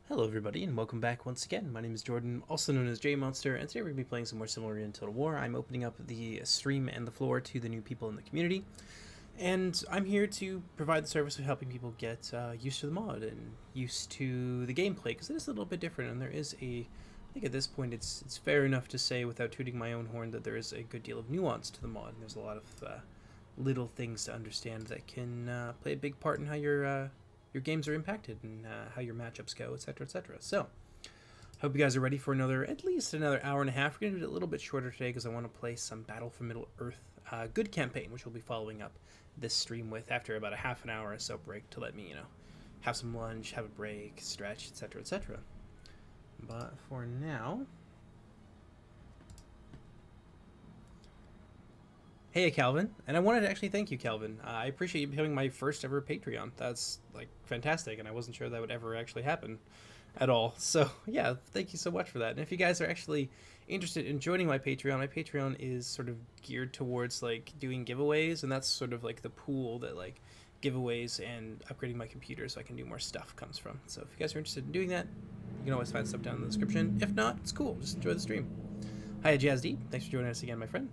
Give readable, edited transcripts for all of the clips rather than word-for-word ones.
Hello everybody and welcome back once again. My name is Jordan, also known as JMonster, and today we're going to be playing some more Silmarillion Total War. I'm opening up the stream and the floor to the new people in the community, and I'm here to provide the service of helping people get used to the mod and used to the gameplay, because it is a little bit different, and there is I think at this point it's fair enough to say without tooting my own horn that there is a good deal of nuance to the mod, and there's a lot of little things to understand that can play a big part in how your games are impacted and how your matchups go, etc., etc. So, hope you guys are ready for at least another hour and a half. We're going to do it a little bit shorter today because I want to play some Battle for Middle-earth good campaign, which we'll be following up this stream with after about a half an hour or so break to let me, have some lunch, have a break, stretch, etc., etc. But for now... Hey, Calvin, and I wanted to actually thank you, Calvin. I appreciate you becoming my first ever Patreon. That's, fantastic, and I wasn't sure that would ever actually happen at all. So, yeah, thank you so much for that. And if you guys are actually interested in joining my Patreon is sort of geared towards, doing giveaways, and that's sort of, the pool that, giveaways and upgrading my computer so I can do more stuff comes from. So if you guys are interested in doing that, you can always find stuff down in the description. If not, it's cool. Just enjoy the stream. Hi, JazD. Thanks for joining us again, my friend.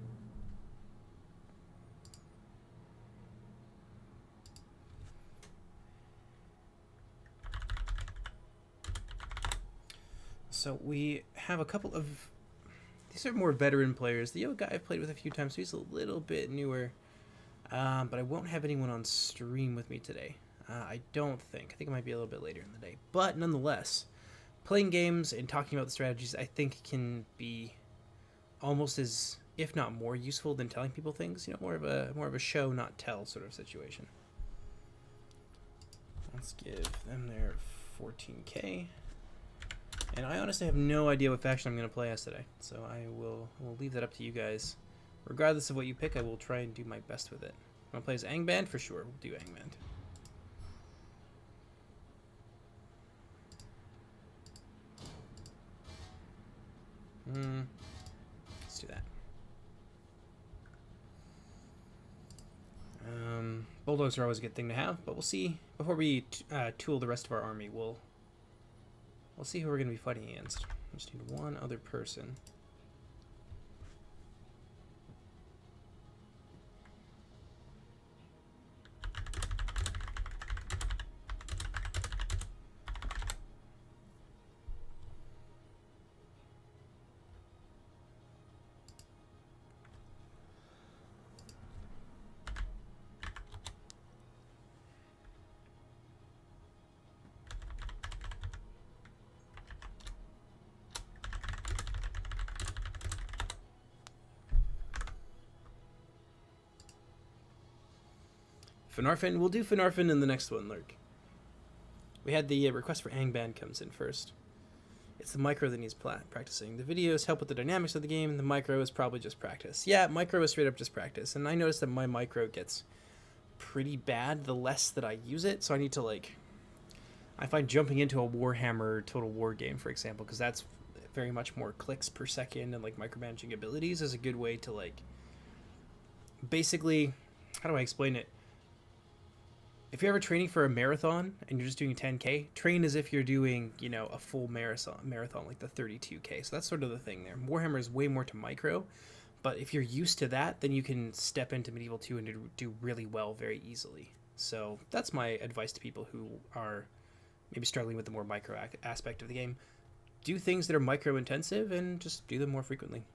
So we have a couple of... These are more veteran players. The yoga guy I've played with a few times, so he's a little bit newer. But I won't have anyone on stream with me today. I don't think. I think it might be a little bit later in the day. But nonetheless, playing games and talking about the strategies, I think can be almost as, if not more useful than telling people things. More of a show, not tell sort of situation. Let's give them their 14k. And I honestly have no idea what faction I'm going to play as today, so I will leave that up to you guys. Regardless of what you pick, I will try and do my best with it. Want to play as Angband? For sure, we'll do Angband. Let's do that. Bulldogs are always a good thing to have, but we'll see. Before we tool the rest of our army, we'll see who we're going to be fighting against. I just need one other person. Finarfin, we'll do Finarfin in the next one, Lurk. We had the request for Angband comes in first. It's the micro that needs practicing. The videos help with the dynamics of the game. The micro is probably just practice. Yeah, micro is straight up just practice. And I noticed that my micro gets pretty bad the less that I use it. So I need to, I find jumping into a Warhammer Total War game, for example, because that's very much more clicks per second and, micromanaging abilities is a good way to, basically, how do I explain it? If you're ever training for a marathon and you're just doing 10K, train as if you're doing, a full marathon like the 32K. So that's sort of the thing there. Warhammer is way more to micro, but if you're used to that, then you can step into Medieval 2 and do really well very easily. So that's my advice to people who are maybe struggling with the more micro aspect of the game. Do things that are micro intensive and just do them more frequently.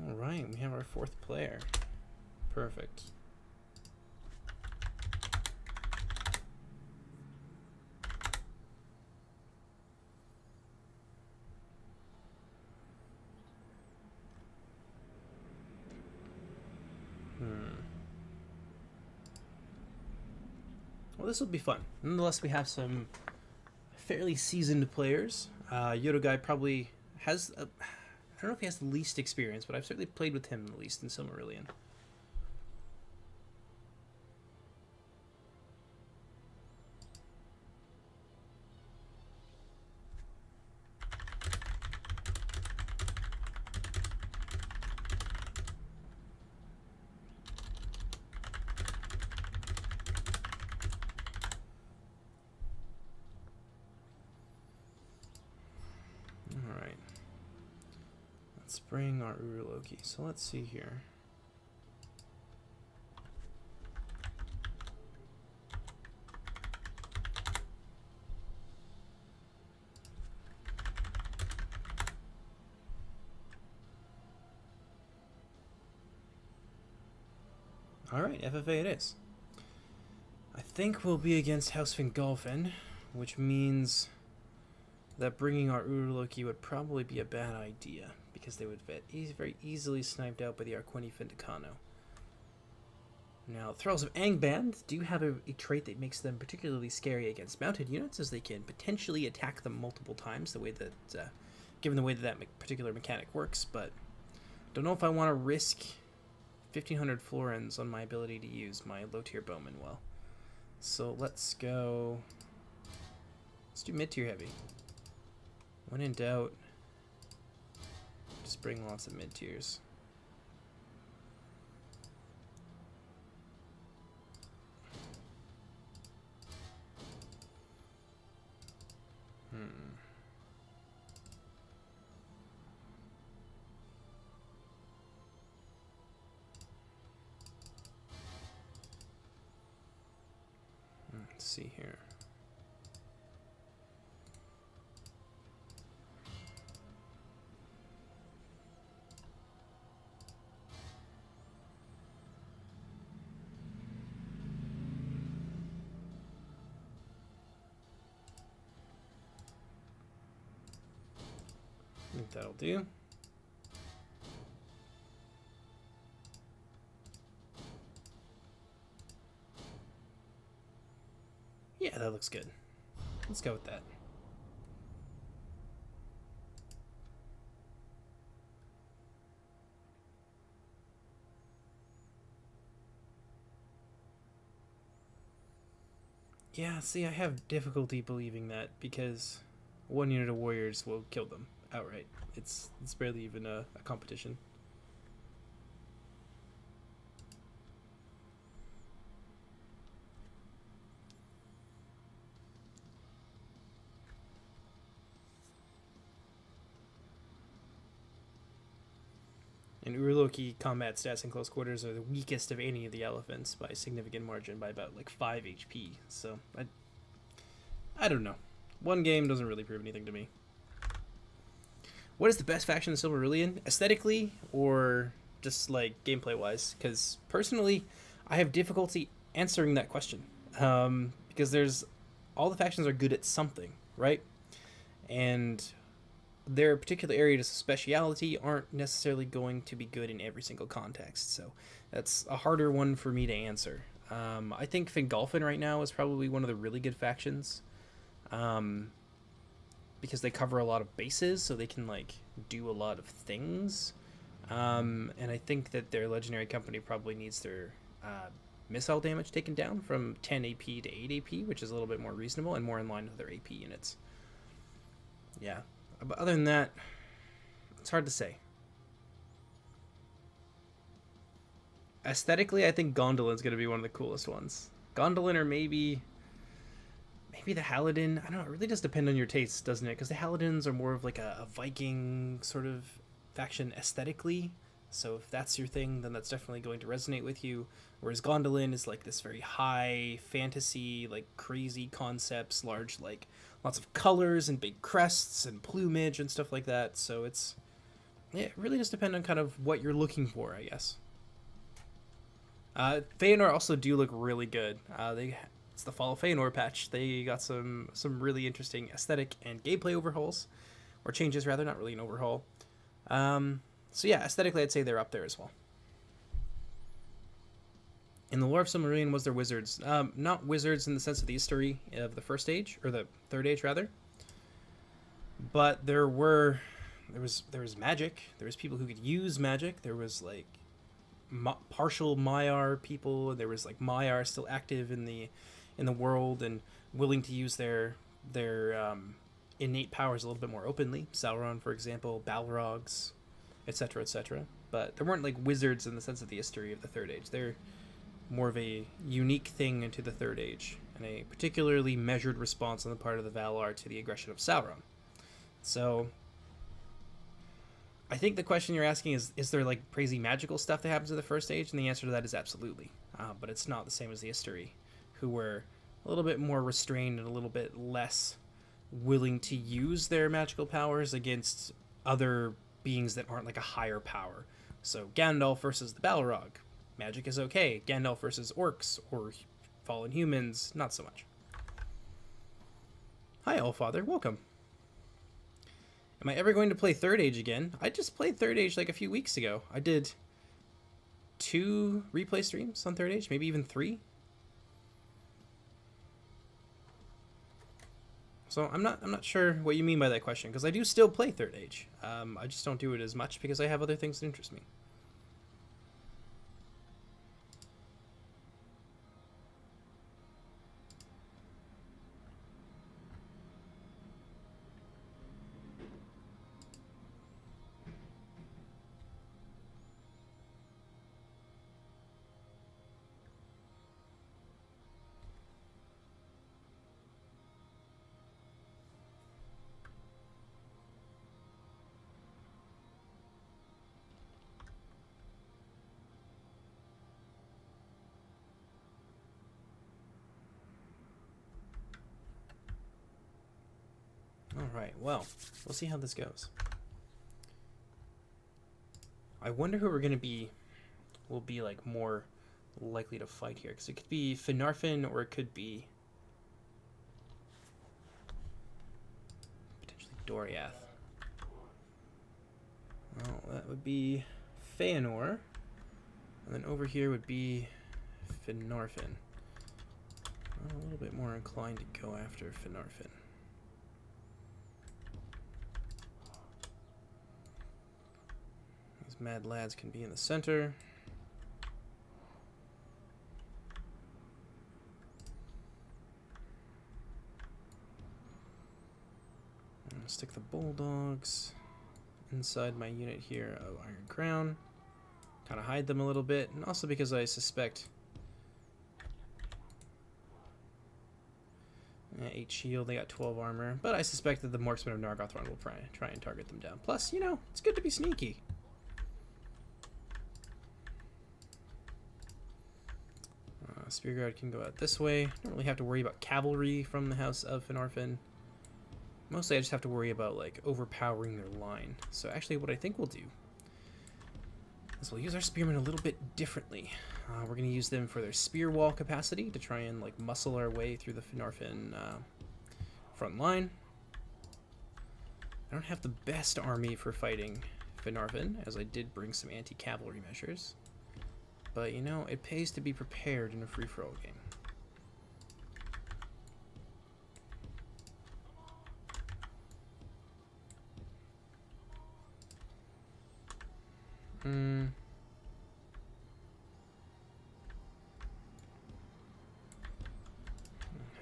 Alright, we have our fourth player. Perfect. Well, this will be fun. Nonetheless, we have some fairly seasoned players. Yoda Guy probably has... I don't know if he has the least experience, but I've certainly played with him the least in Silmarillion. Let's bring our Uruloki. So let's see here. Alright, FFA it is. I think we'll be against House Fingolfin, which means that bringing our Uruloki would probably be a bad idea, because they would get very easily sniped out by the Arquini Findicano. Now, Thralls of Angband do have a trait that makes them particularly scary against mounted units, as they can potentially attack them multiple times, the way that, given the way that particular mechanic works, but don't know if I want to risk 1,500 florins on my ability to use my low-tier bowman well. So let's go... Let's do mid-tier heavy. When in doubt, just bring lots of mid-tiers. Let's see here. I think that'll do. Yeah, that looks good. Let's go with that. Yeah, see, I have difficulty believing that, because one unit of warriors will kill them outright. It's barely even a competition. And Uruloki combat stats in close quarters are the weakest of any of the elephants by a significant margin, by about like 5 HP. So I don't know. One game doesn't really prove anything to me. What is the best faction in Silmarillion? Aesthetically or just like gameplay wise? Because personally, I have difficulty answering that question. Because all the factions are good at something, right? And their particular areas of speciality aren't necessarily going to be good in every single context, so that's a harder one for me to answer. I think Fingolfin right now is probably one of the really good factions, because they cover a lot of bases, so they can like do a lot of things, and I think that their legendary company probably needs their missile damage taken down from 10 AP to 8 AP, which is a little bit more reasonable and more in line with their AP units. Yeah. But other than that, it's hard to say. Aesthetically, I think Gondolin's going to be one of the coolest ones. Gondolin, or maybe the Halidin. I don't know. It really does depend on your taste, doesn't it? Because the Halidins are more of like a Viking sort of faction aesthetically. So if that's your thing, then that's definitely going to resonate with you. Whereas Gondolin is like this very high fantasy, like crazy concepts, large, like lots of colors and big crests and plumage and stuff like that. So it really just depends on kind of what you're looking for, I guess. Feanor also do look really good. It's the Fall of Feanor patch. They got some really interesting aesthetic and gameplay overhauls, or changes rather, not really an overhaul. So yeah, aesthetically I'd say they're up there as well. In the lore of Silmarillion, was there wizards? Not wizards in the sense of the history of the first age, or the third age rather. But there was magic. There was people who could use magic. There was like partial Maiar people. There was like Maiar still active in the world and willing to use their innate powers a little bit more openly. Sauron, for example, Balrogs, etc., etc. But there weren't like wizards in the sense of the history of the third age. They're more of a unique thing into the third age, and a particularly measured response on the part of the Valar to the aggression of Sauron. So I think the question you're asking is there like crazy magical stuff that happens in the first age? And the answer to that is absolutely. But it's not the same as the Istari, who were a little bit more restrained and a little bit less willing to use their magical powers against other beings that aren't like a higher power. So Gandalf versus the Balrog, magic is okay. Gandalf versus orcs or fallen humans, not so much. Hi, Allfather, welcome. Am I ever going to play Third Age again? I just played Third Age like a few weeks ago. I did 2 replay streams on Third Age, maybe even 3. So I'm not sure what you mean by that question, because I do still play Third Age. I just don't do it as much because I have other things that interest me. Alright, well, we'll see how this goes. I wonder who will be like more likely to fight here, because it could be Finarfin or it could be potentially Doriath. Well, that would be Feanor, and then over here would be Finarfin. I'm a little bit more inclined to go after Finarfin. These mad lads can be in the center. I'm gonna stick the bulldogs inside my unit here of Iron Crown. Kind of hide them a little bit, and also because I suspect 8 shield, they got 12 armor, but I suspect that the Marksman of Nargothrond will try and target them down. Plus, you know, it's good to be sneaky. Spearguard can go out this way. Don't really have to worry about cavalry from the House of Finarfin. Mostly I just have to worry about like overpowering their line. So actually what I think we'll do is we'll use our spearmen a little bit differently. We're going to use them for their spear wall capacity to try and like muscle our way through the Finarfin front line. I don't have the best army for fighting Finarfin, as I did bring some anti-cavalry measures. But, you know, it pays to be prepared in a free-for-all game.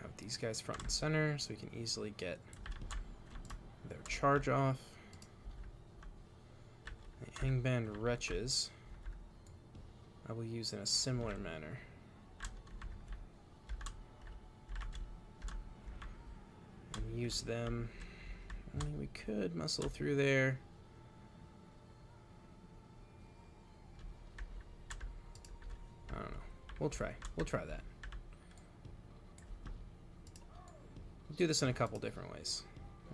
Have these guys front and center so we can easily get their charge off. The Angband Wretches I will use in a similar manner. And use them. I mean, we could muscle through there. I don't know. We'll try that. We'll do this in a couple different ways.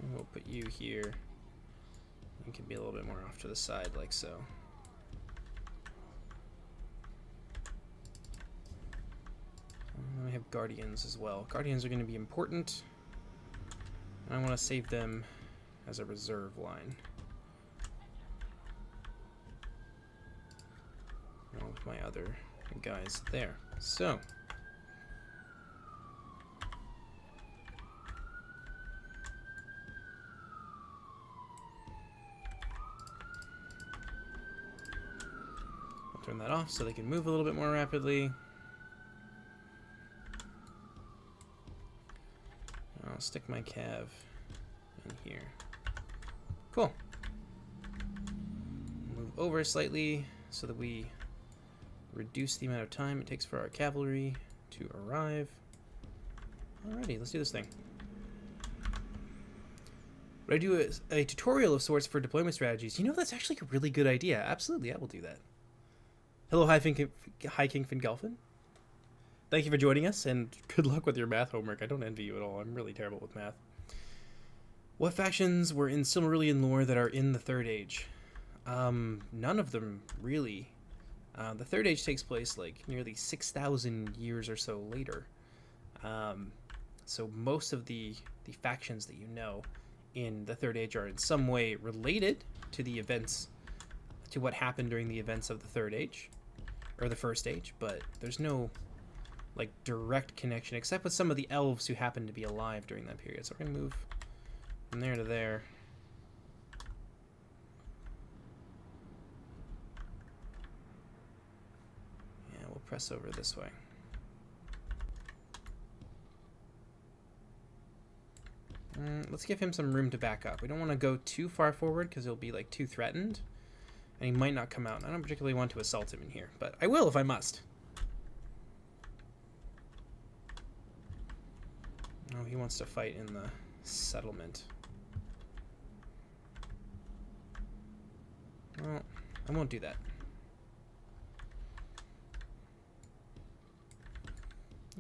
And we'll put you here. You can be a little bit more off to the side, like so. We have Guardians as well. Guardians are going to be important. And I want to save them as a reserve line. Along with my other guys there. So. I'll turn that off so they can move a little bit more rapidly. I'll stick my cav in here. Cool. Move over slightly so that we reduce the amount of time it takes for our cavalry to arrive. Alrighty, let's do this thing. Would I do a tutorial of sorts for deployment strategies? You know, that's actually a really good idea. Absolutely, I will do that. Hello, High King Fingolfin. Thank you for joining us, and good luck with your math homework. I don't envy you at all. I'm really terrible with math. What factions were in Silmarillion lore that are in the Third Age? None of them, really. The Third Age takes place, like, nearly 6,000 years or so later. So most of the factions that you know in the Third Age are in some way related to the events, to what happened during the events of the Third Age, or the First Age, but there's no, like, direct connection, except with some of the elves who happen to be alive during that period. So we're going to move from there to there. Yeah, we'll press over this way. Let's give him some room to back up. We don't want to go too far forward because he'll be, like, too threatened, and he might not come out. I don't particularly want to assault him in here, but I will if I must. Oh, he wants to fight in the settlement. Well, I won't do that.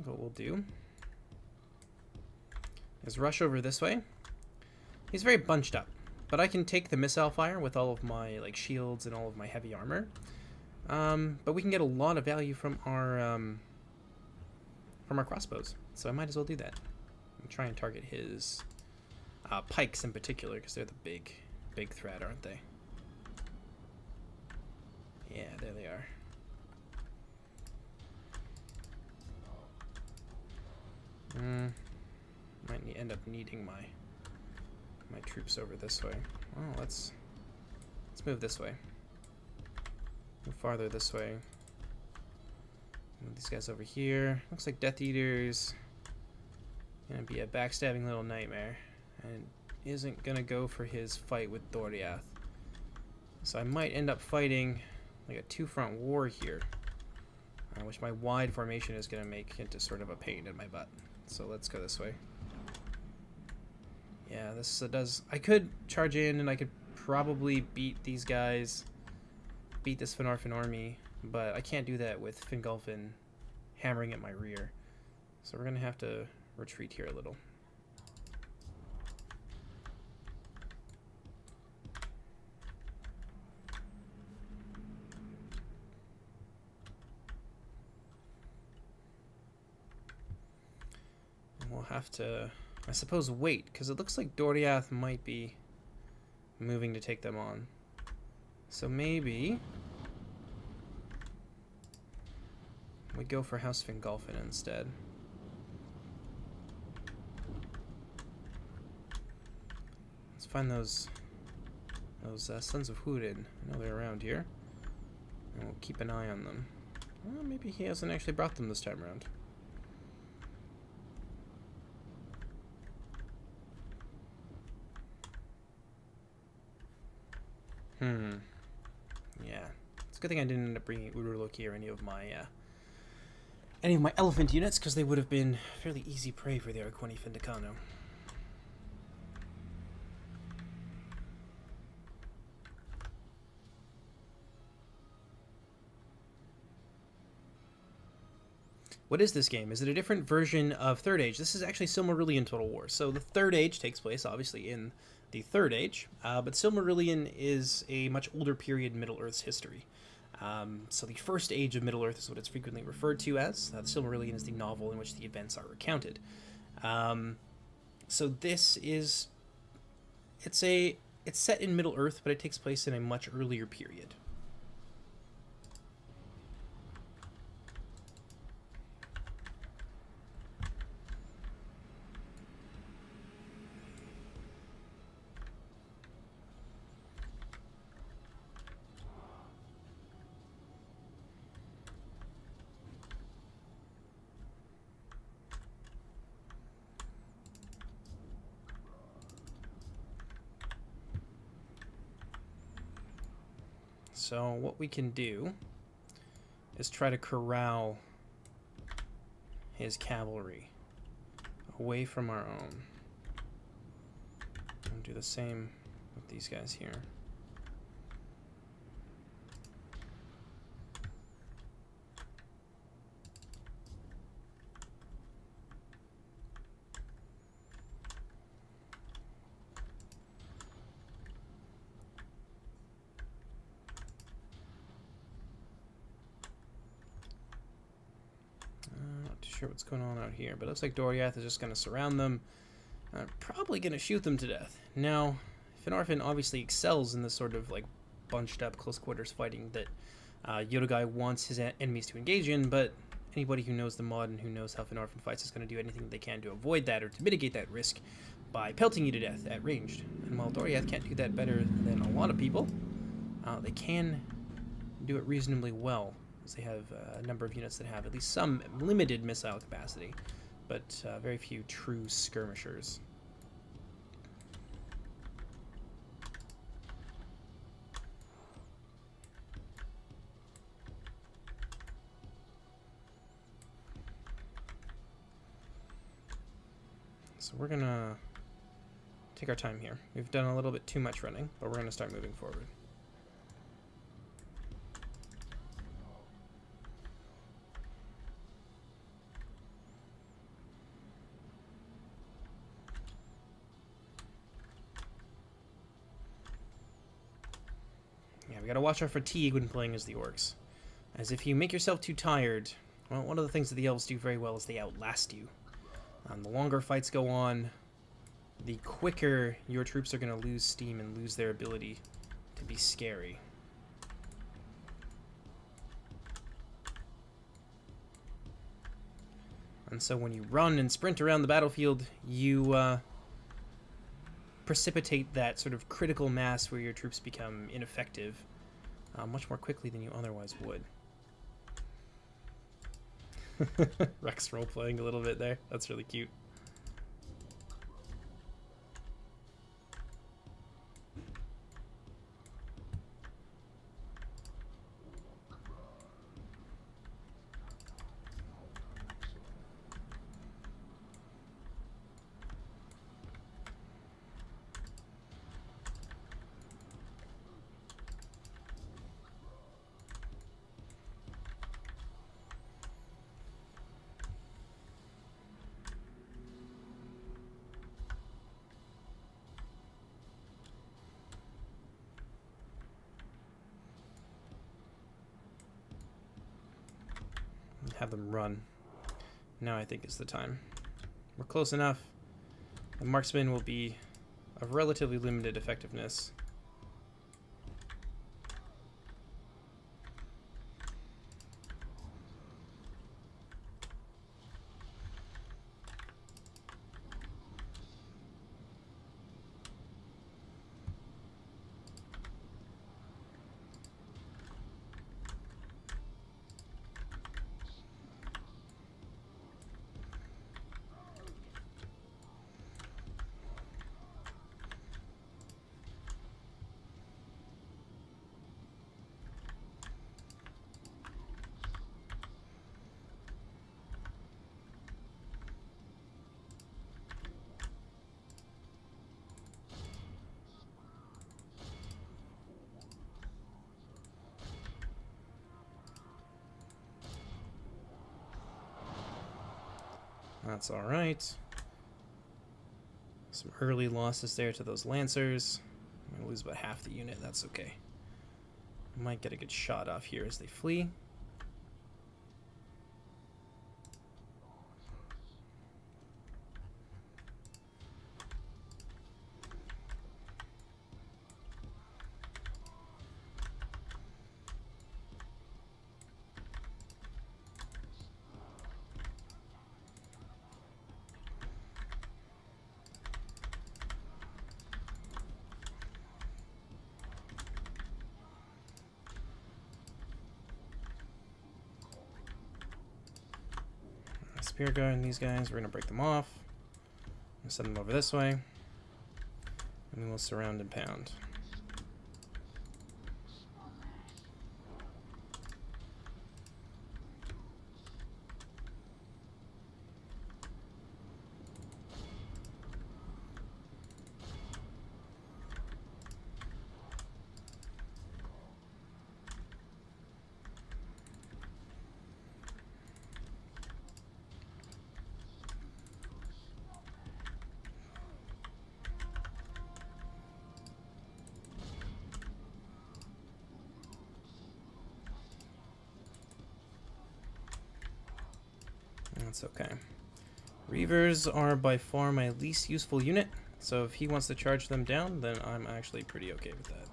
What we'll do is rush over this way. He's very bunched up, but I can take the missile fire with all of my, like, shields and all of my heavy armor. But we can get a lot of value from our crossbows, so I might as well do that. And try and target his pikes in particular, because they're the big threat, aren't they? Yeah, there they are. Might end up needing my troops over this way. Oh, let's move this way. Move farther this way. Move these guys over here. Looks like Death Eater's gonna be a backstabbing little nightmare, and isn't gonna go for his fight with Doriath. So I might end up fighting like a two-front war here, which my wide formation is gonna make into sort of a pain in my butt. So let's go this way. Yeah, this does... I could charge in, and I could probably beat these guys, beat this Feanor army, but I can't do that with Fingolfin hammering at my rear. So we're going to have to retreat here a little. And we'll have to... I suppose wait, because it looks like Doriath might be moving to take them on. So maybe we go for House Fingolfin instead. Let's find those Sons of Húrin. I know they're around here, and we'll keep an eye on them. Well, maybe he hasn't actually brought them this time around. Yeah. It's a good thing I didn't end up bringing Uroloki or any of my elephant units, because they would have been fairly easy prey for the Arquani Findicano. What is this game? Is it a different version of Third Age? This is actually Silmarillion Total War. So the Third Age takes place, obviously, in the Third Age, but Silmarillion is a much older period in Middle-earth's history. So the First Age of Middle-earth is what it's frequently referred to as. The Silmarillion is the novel in which the events are recounted. So this is... It's set in Middle-earth, but it takes place in a much earlier period. So what we can do is try to corral his cavalry away from our own. And do the same with these guys here. Not too sure what's going on out here, but it looks like Doriath is just going to surround them. Probably going to shoot them to death. Now, Feanor obviously excels in this sort of like bunched up close quarters fighting that Yodogai wants his enemies to engage in, but anybody who knows the mod and who knows how Feanor fights is going to do anything they can to avoid that or to mitigate that risk by pelting you to death at ranged. And while Doriath can't do that better than a lot of people, they can do it reasonably well, as they have a number of units that have at least some limited missile capacity, but very few true skirmishers. So we're gonna take our time here. We've done a little bit too much running, but we're gonna start moving forward. Yeah, we gotta watch our fatigue when playing as the orcs. As if you make yourself too tired, well, one of the things that the elves do very well is they outlast you. The longer fights go on, the quicker your troops are going to lose steam and lose their ability to be scary. And so when you run and sprint around the battlefield, you precipitate that sort of critical mass where your troops become ineffective much more quickly than you otherwise would. Rex role-playing a little bit there. That's really cute. Have them run. Now I think is the time. We're close enough. The marksman will be of relatively limited effectiveness. That's all right. Some early losses there to those Lancers. I'm going to lose about half the unit. That's okay. Might get a good shot off here as they flee. Spear guard these guys. We're going to break them off. We'll send them over this way. And we will surround and pound. That's okay. Reavers are by far my least useful unit, so if he wants to charge them down, then I'm actually pretty okay with that.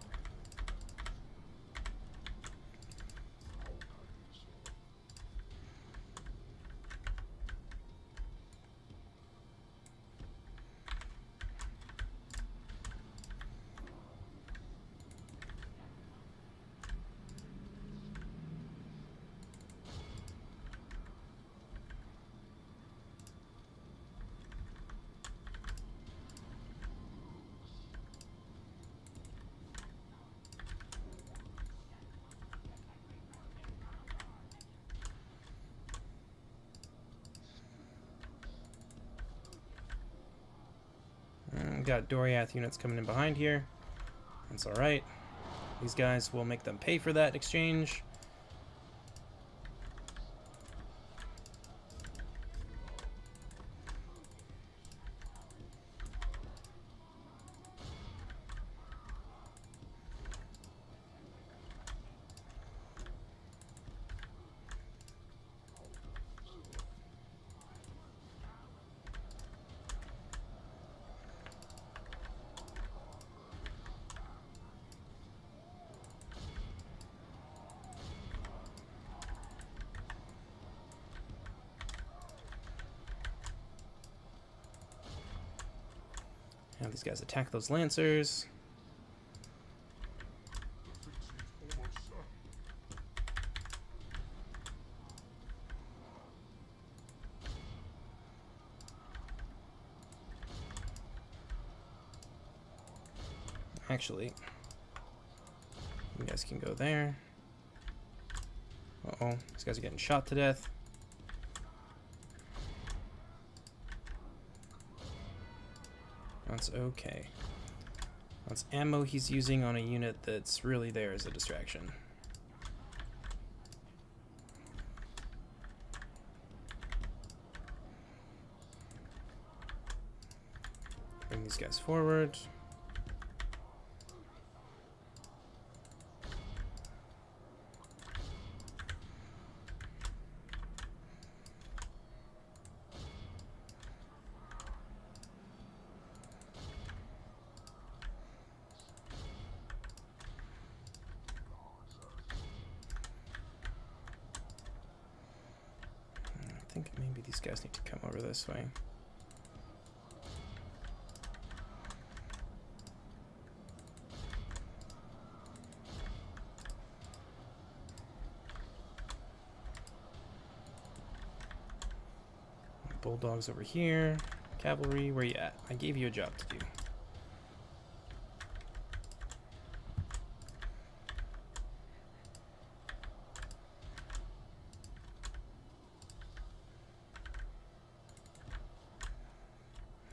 Got Doriath units coming in behind here. That's alright. These guys will make them pay for that exchange. Have these guys attack those lancers. Actually, you guys can go there. Uh-oh, these guys are getting shot to death. That's okay. That's ammo he's using on a unit that's really there as a distraction. Bring these guys forward. I think maybe these guys need to come over this way. Bulldogs over here. Cavalry, where you at? I gave you a job to do.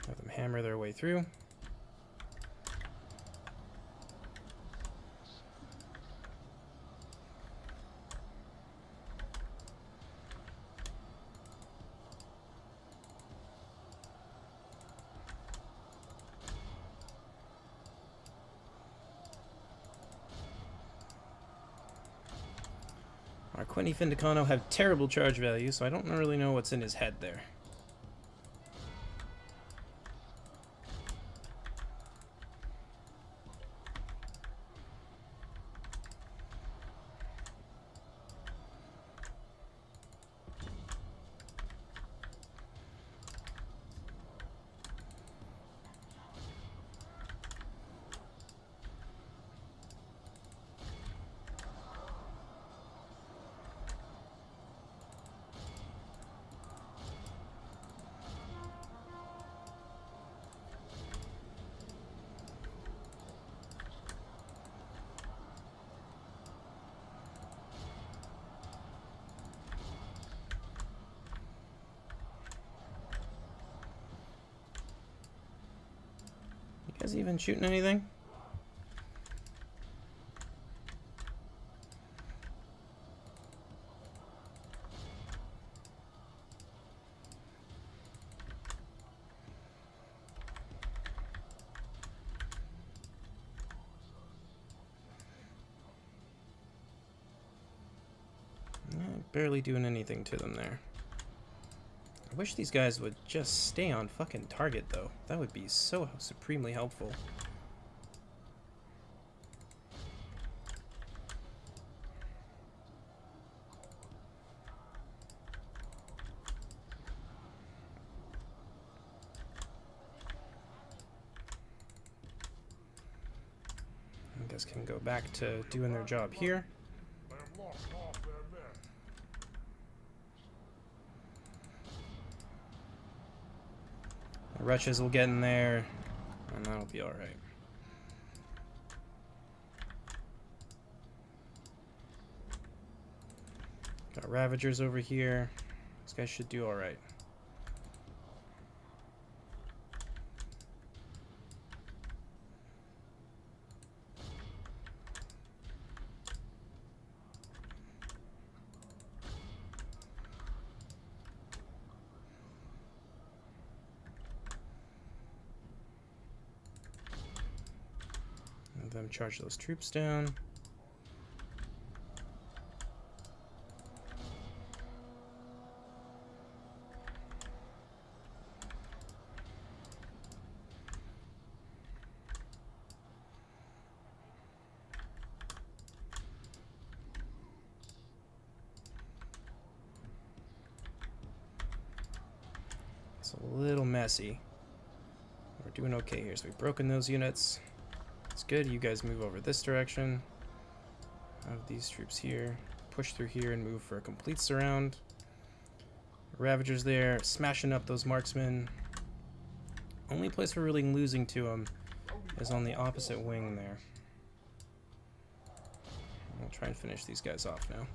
Have them hammer their way through. Our Quinny Findicano have terrible charge value, so I don't really know what's in his head there. You guys even shooting anything? Barely doing anything to them there. I wish these guys would just stay on fucking target, though. That would be so supremely helpful. You guys can go back to doing their job here. The wretches will get in there, and that'll be alright. Got Ravagers over here. These guys should do alright. Them charge those troops down. It's a little messy. We're doing okay here, so we've broken those units. It's good. You guys move over this direction. Have these troops here. Push through here and move for a complete surround. Ravagers there, smashing up those marksmen. Only place we're really losing to them is on the opposite wing there. I'll try and finish these guys off now.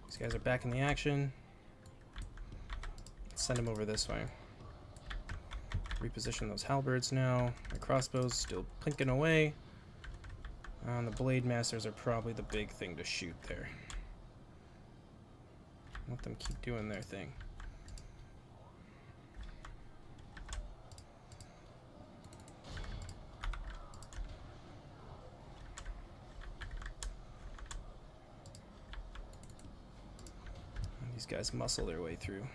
These guys are back in the action. Send them over this way. Reposition those halberds now. The crossbows still plinking away. And the blade masters are probably the big thing to shoot there. Let them keep doing their thing. And these guys muscle their way through.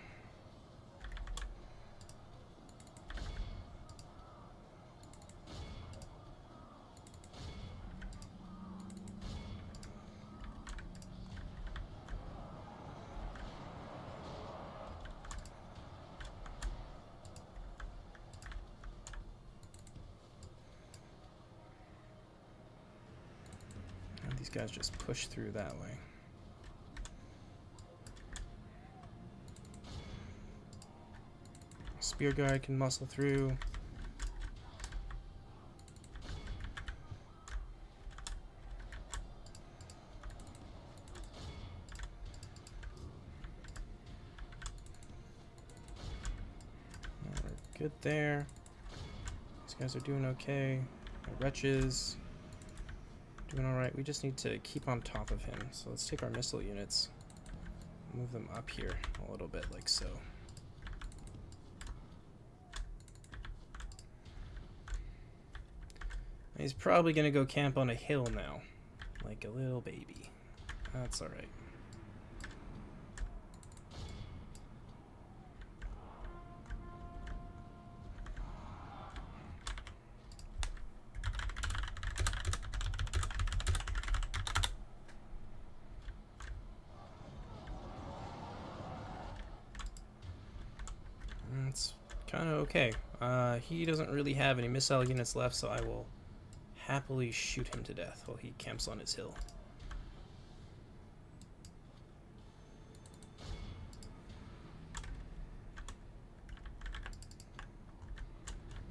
These guys just push through that way. Spear guard can muscle through. We're good there. These guys are doing okay. The wretches. Doing alright. We just need to keep on top of him. So let's take our missile units, move them up here a little bit, like so. And he's probably going to go camp on a hill now, like a little baby. That's alright. It's kind of okay. He doesn't really have any missile units left, so I will happily shoot him to death while he camps on his hill.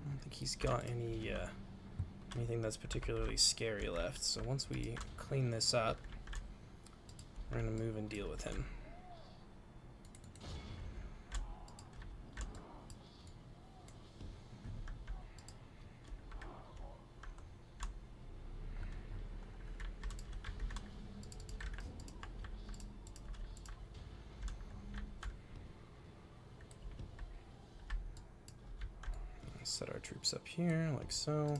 I don't think he's got anything that's particularly scary left, so once we clean this up, we're going to move and deal with him. Set our troops up here, like so.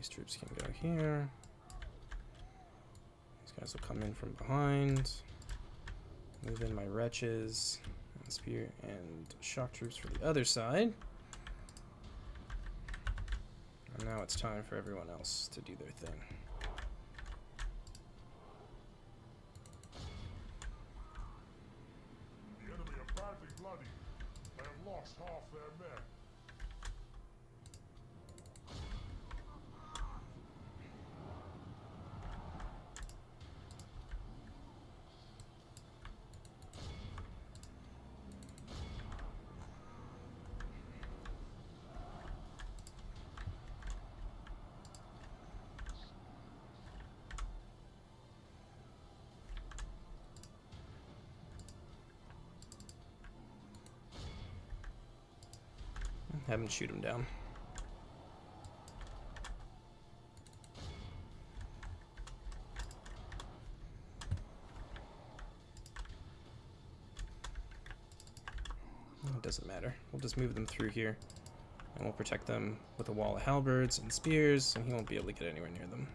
These troops can go here. These guys will come in from behind. Move in my wretches and spear and shock troops for the other side. And now it's time for everyone else to do their thing. The enemy are badly bloody. They have lost half their men. Have him shoot him down. It doesn't matter. We'll just move them through here, and we'll protect them with a wall of halberds and spears, and he won't be able to get anywhere near them.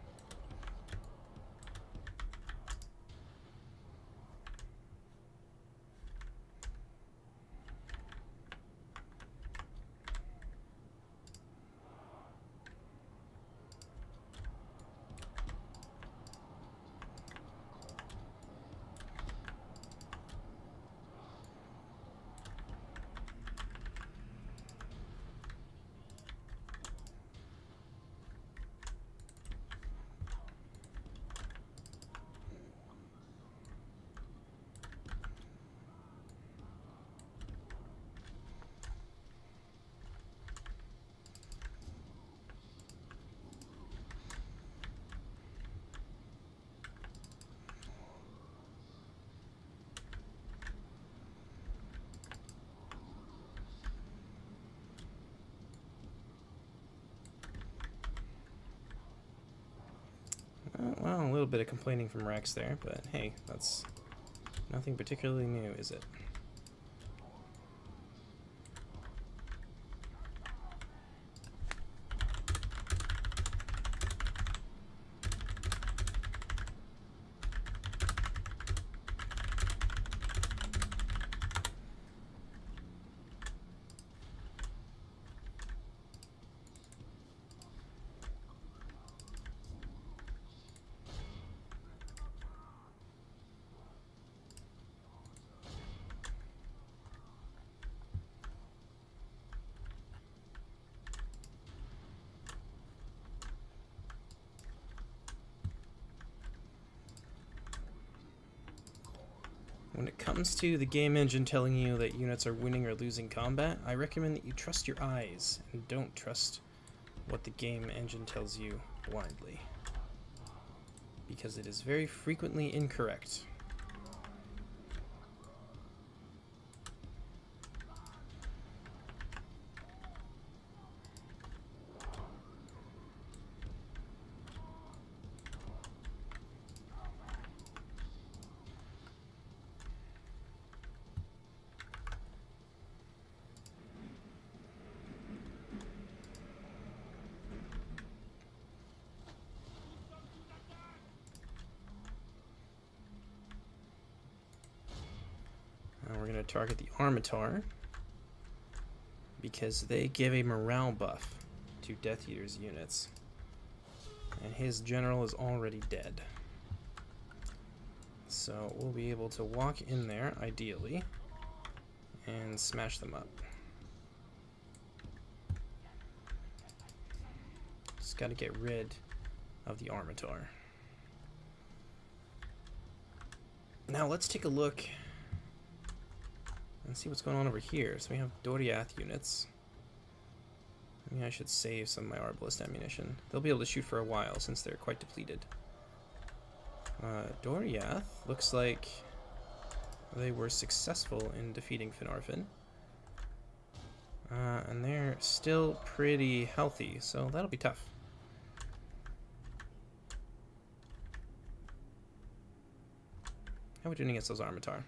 Well, a little bit of complaining from Rex there, but hey, that's nothing particularly new, is it? When it comes to the game engine telling you that units are winning or losing combat, I recommend that you trust your eyes and don't trust what the game engine tells you blindly, because it is very frequently incorrect. We're going to target the Armitar because they give a morale buff to Death Eater's units, and his general is already dead. So we'll be able to walk in there, ideally, and smash them up. Just got to get rid of the Armitar. Now let's take a look and see what's going on over here. So we have Doriath units. Maybe I should save some of my Arbalist ammunition. They'll be able to shoot for a while since they're quite depleted. Doriath looks like they were successful in defeating Feanor. And they're still pretty healthy, so that'll be tough. How are we doing against those Armitar?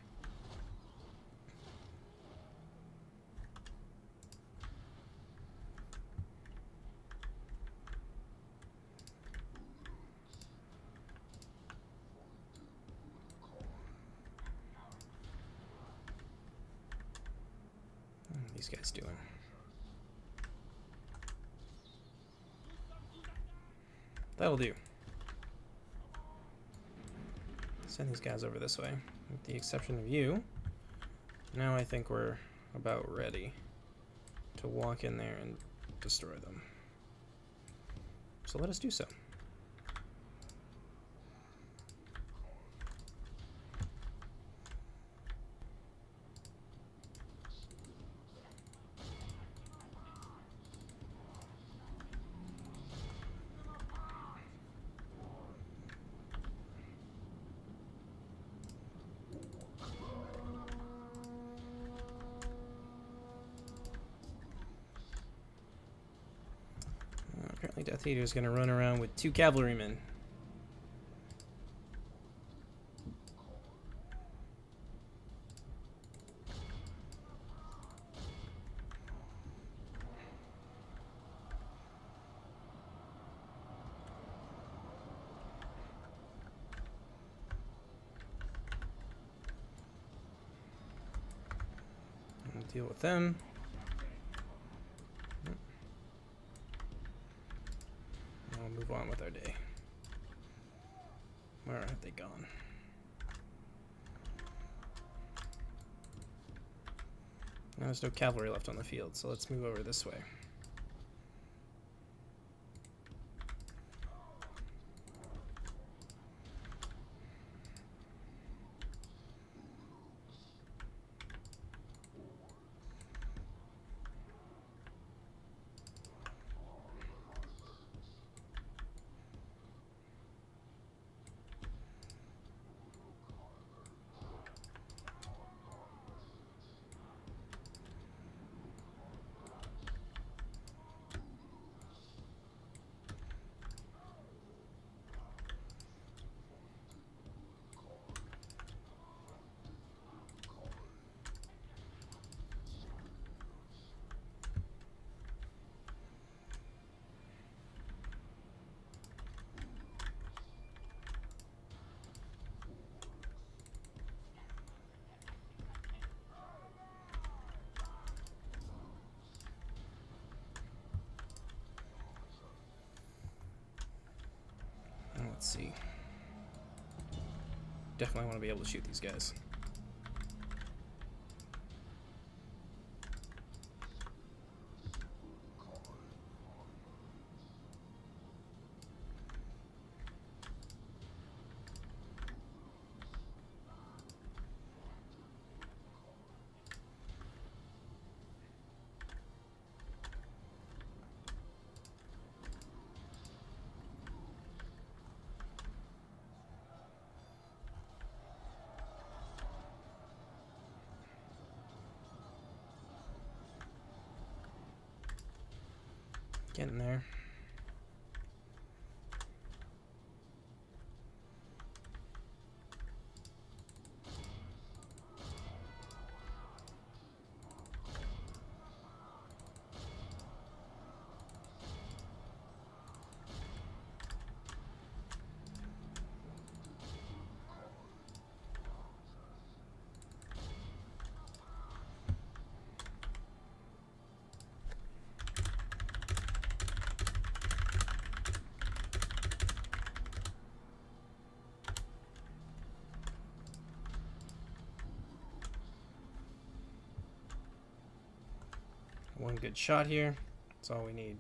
these guys doing? That'll do. Send these guys over this way. With the exception of you. Now I think we're about ready to walk in there and destroy them. So let us do so. Apparently Death Eater is going to run around with 2 cavalrymen. We'll deal with them. Move on with our day. Where have they gone? Now there's no cavalry left on the field, so let's move over this way. Let's see. Definitely want to be able to shoot these guys. Getting there. One good shot here. That's all we need.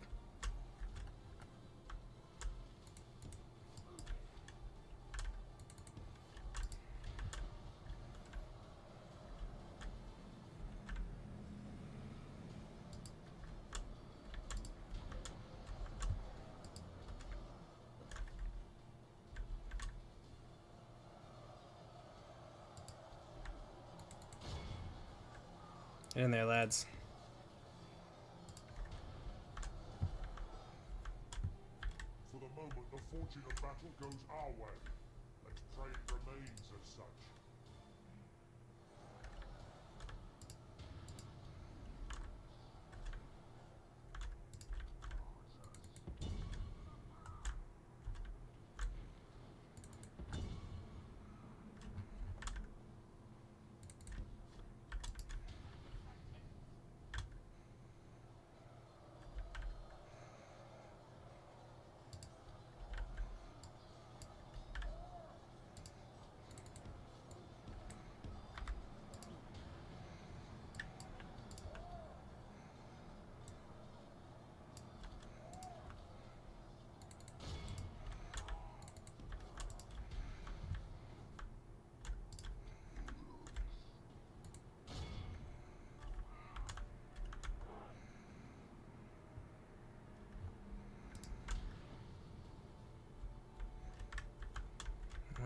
Get in there, lads. For the moment, the fortune of battle goes our way. Let's pray it remains as such.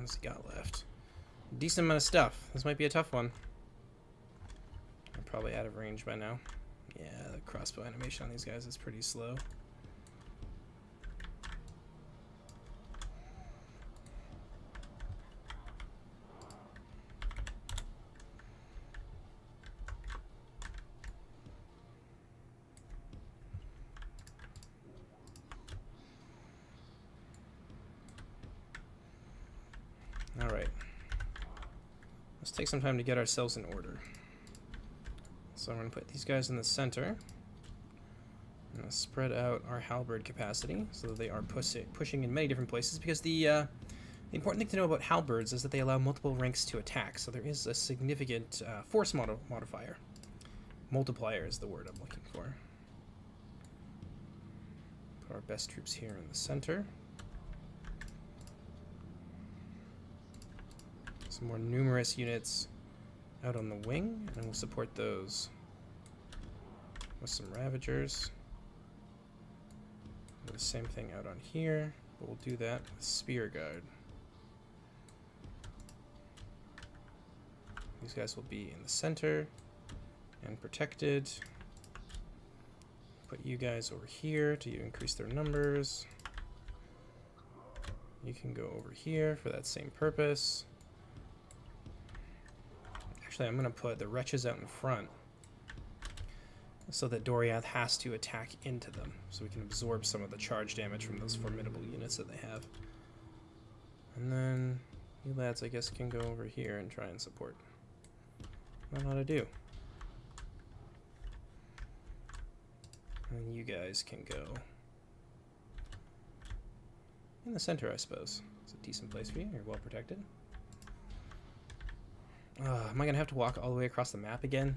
What's he got left? Decent amount of stuff. This might be a tough one. I'm probably out of range by now. Yeah, the crossbow animation on these guys is pretty slow. Alright. Let's take some time to get ourselves in order. So I'm going to put these guys in the center. I'm going to spread out our halberd capacity so that they are pushing in many different places, because the important thing to know about halberds is that they allow multiple ranks to attack, so there is a significant force modifier. Multiplier is the word I'm looking for. Put our best troops here in the center. Some more numerous units out on the wing, and we'll support those with some Ravagers. Do the same thing out on here, but we'll do that with Spear Guard. These guys will be in the center and protected. Put you guys over here to increase their numbers. You can go over here for that same purpose. Actually, I'm going to put the Wretches out in front so that Doriath has to attack into them, so we can absorb some of the charge damage from those formidable units that they have. And then you lads, I guess, can go over here and try and support. Not a lot to do. And you guys can go in the center, I suppose. It's a decent place for you. You're well protected. Am I going to have to walk all the way across the map again?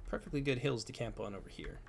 Perfectly good hills to camp on over here.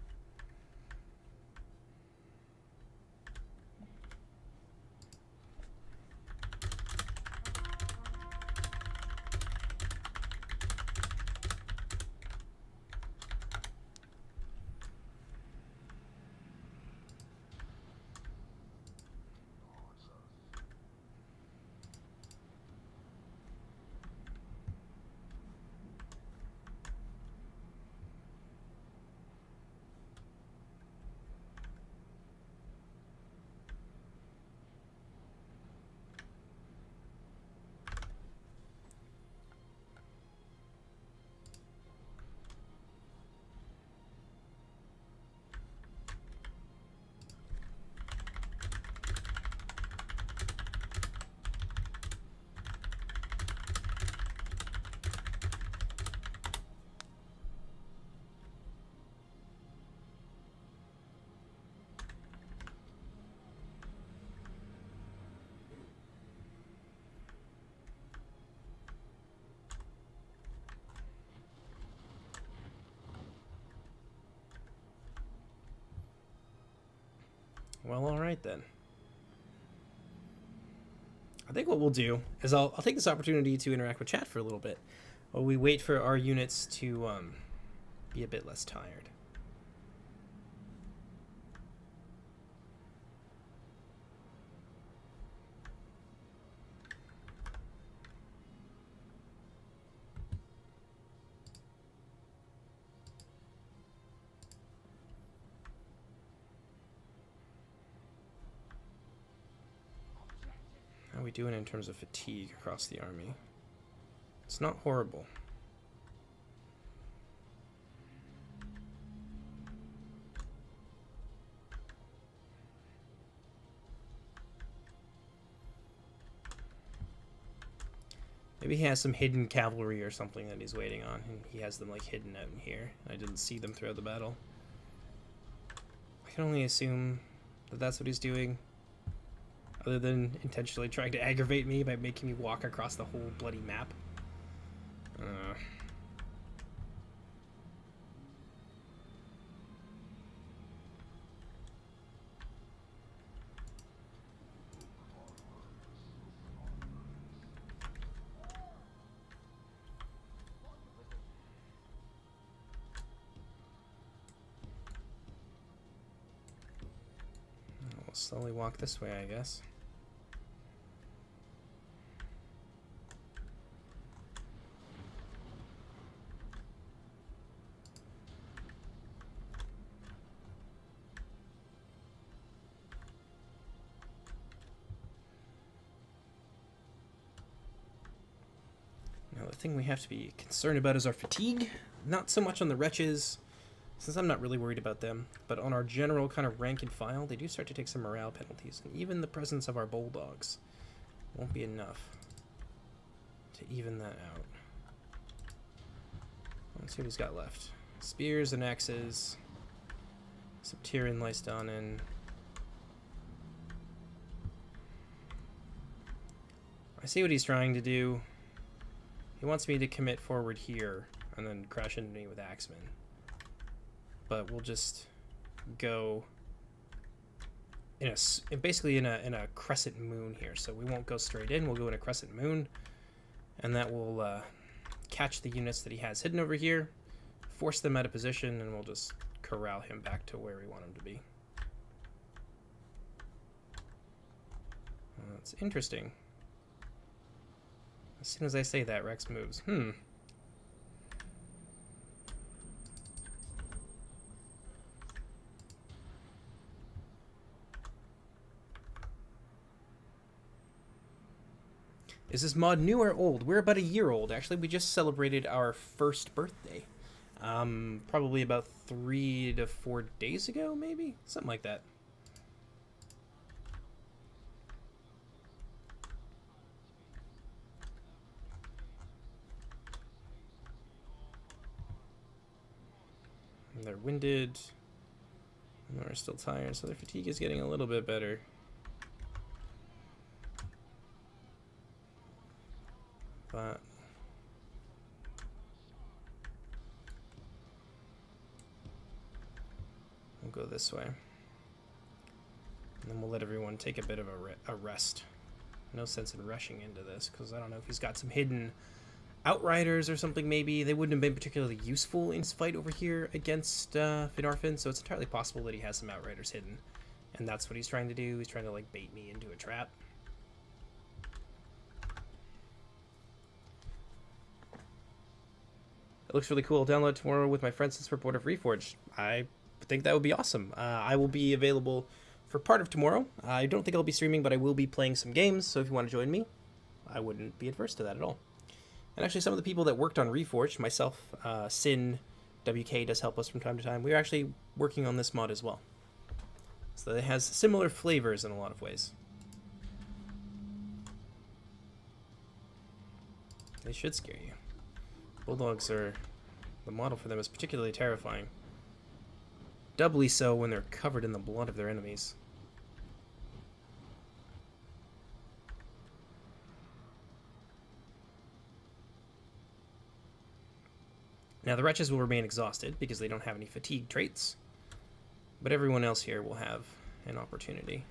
Well, alright then. I think what we'll do is I'll take this opportunity to interact with chat for a little bit while we wait for our units to be a bit less tired. How are we doing in terms of fatigue across the army? It's not horrible. Maybe he has some hidden cavalry or something that he's waiting on, and he has them like hidden out in here. I didn't see them throughout the battle. I can only assume that that's what he's doing, other than intentionally trying to aggravate me by making me walk across the whole bloody map. slowly walk this way, I guess. Now, the thing we have to be concerned about is our fatigue. Not so much on the wretches, since I'm not really worried about them, but on our general kind of rank and file, they do start to take some morale penalties, and even the presence of our bulldogs won't be enough to even that out. Let's see what he's got left. Spears and axes, some Tyrian Lystonin. I see what he's trying to do. He wants me to commit forward here and then crash into me with axemen. But we'll just go in basically in a crescent moon here. So we won't go straight in. We'll go in a crescent moon, and that will catch the units that he has hidden over here, force them out of position, and we'll just corral him back to where we want him to be. That's interesting. As soon as I say that, Rex moves. Is this mod new or old? We're about a year old. Actually, we just celebrated our first birthday. Probably about 3 to 4 days ago, maybe? Something like that. And they're winded. And they're still tired, so their fatigue is getting a little bit better. But we'll go this way. And then we'll let everyone take a bit of a rest. No sense in rushing into this, because I don't know if he's got some hidden outriders or something maybe. They wouldn't have been particularly useful in his fight over here against Feanor, so it's entirely possible that he has some outriders hidden. And that's what he's trying to do. He's trying to, like, bait me into a trap. It looks really cool. Download tomorrow with my friends in support of Reforged. I think that would be awesome. I will be available for part of tomorrow. I don't think I'll be streaming, but I will be playing some games, so if you want to join me, I wouldn't be adverse to that at all. And actually, some of the people that worked on Reforged, myself, Sin, WK does help us from time to time. We're actually working on this mod as well. So it has similar flavors in a lot of ways. They should scare you. Bulldogs are... the model for them is particularly terrifying. Doubly so when they're covered in the blood of their enemies. Now the wretches will remain exhausted because they don't have any fatigue traits. But everyone else here will have an opportunity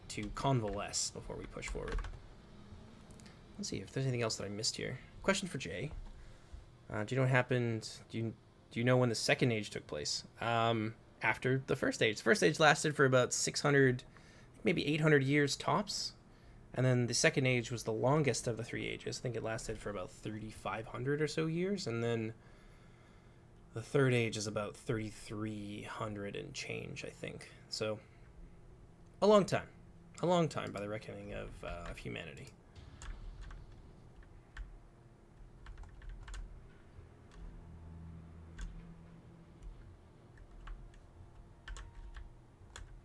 to convalesce before we push forward. Let's see if there's anything else that I missed here. Question for Jay. Do you know what happened? Do you know when the second age took place? After the first age. The first age lasted for about 600, maybe 800 years tops. And then the second age was the longest of the three ages. I think it lasted for about 3,500 or so years. And then the third age is about 3,300 and change, I think. So, a long time. A long time by the reckoning of humanity.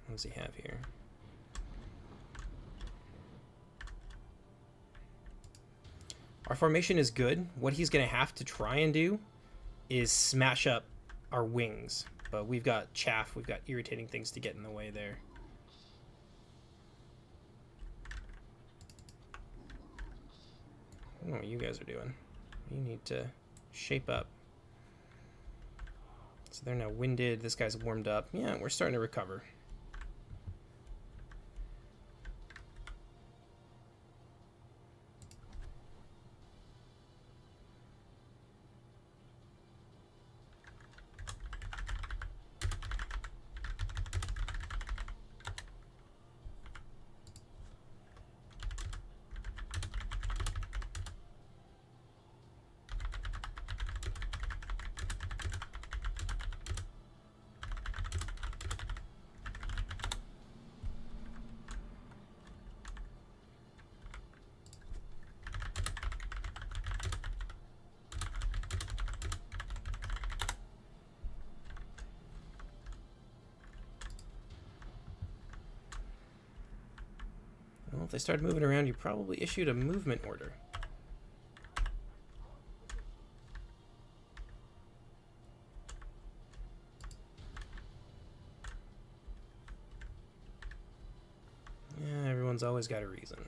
What does he have here? Our formation is good. What he's going to have to try and do is smash up our wings. But we've got chaff, we've got irritating things to get in the way there. I don't know what you guys are doing. You need to shape up. So they're now winded. This guy's warmed up. Yeah, we're starting to recover. if they started moving around, you probably issued a movement order. Yeah, everyone's always got a reason.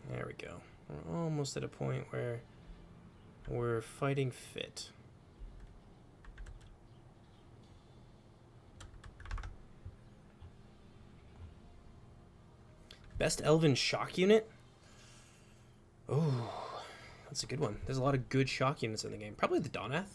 There we go. We're almost at a point where we're fighting fit. Best Elven shock unit? Oh, that's a good one. There's a lot of good shock units in the game. Probably the Donath.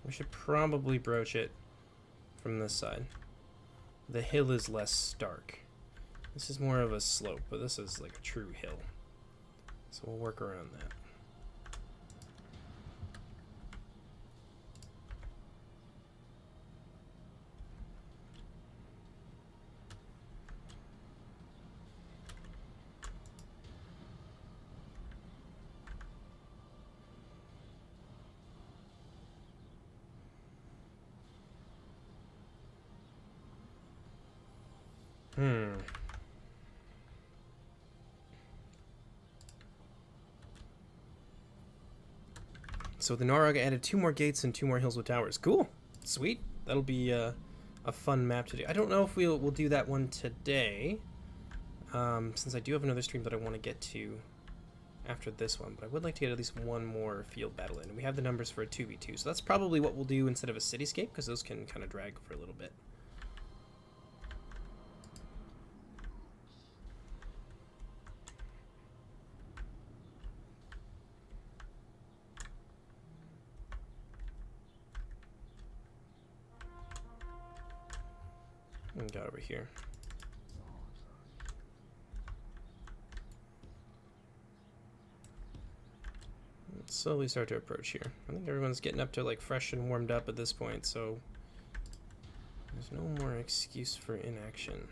We should probably broach it from this side. The hill is less stark. This is more of a slope, but this is like a true hill. So we'll work around that. So the Norog added 2 more gates and 2 more hills with towers. Cool. Sweet. That'll be a fun map to do. I don't know if we'll do that one today, since I do have another stream that I want to get to after this one, but I would like to get at least one more field battle in. And we have the numbers for a 2v2, so that's probably what we'll do instead of a cityscape, because those can kind of drag for a little bit. And got over here. Let's slowly start to approach here. I think everyone's getting up to like fresh and warmed up at this point, so there's no more excuse for inaction.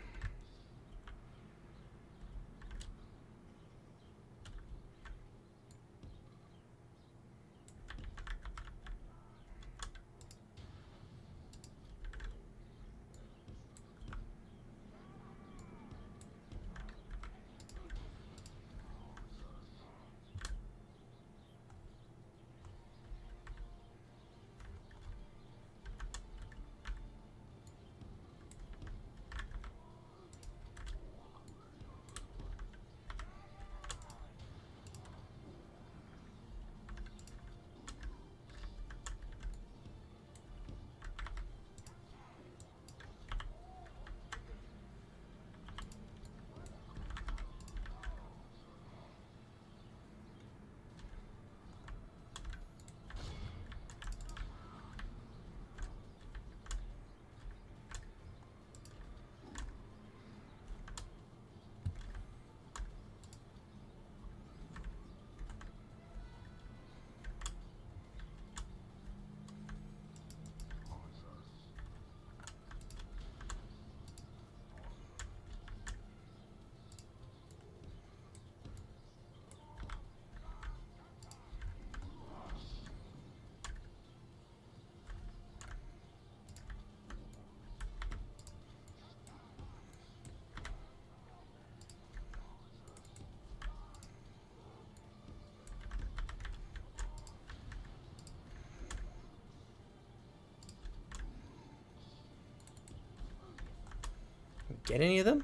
get any of them?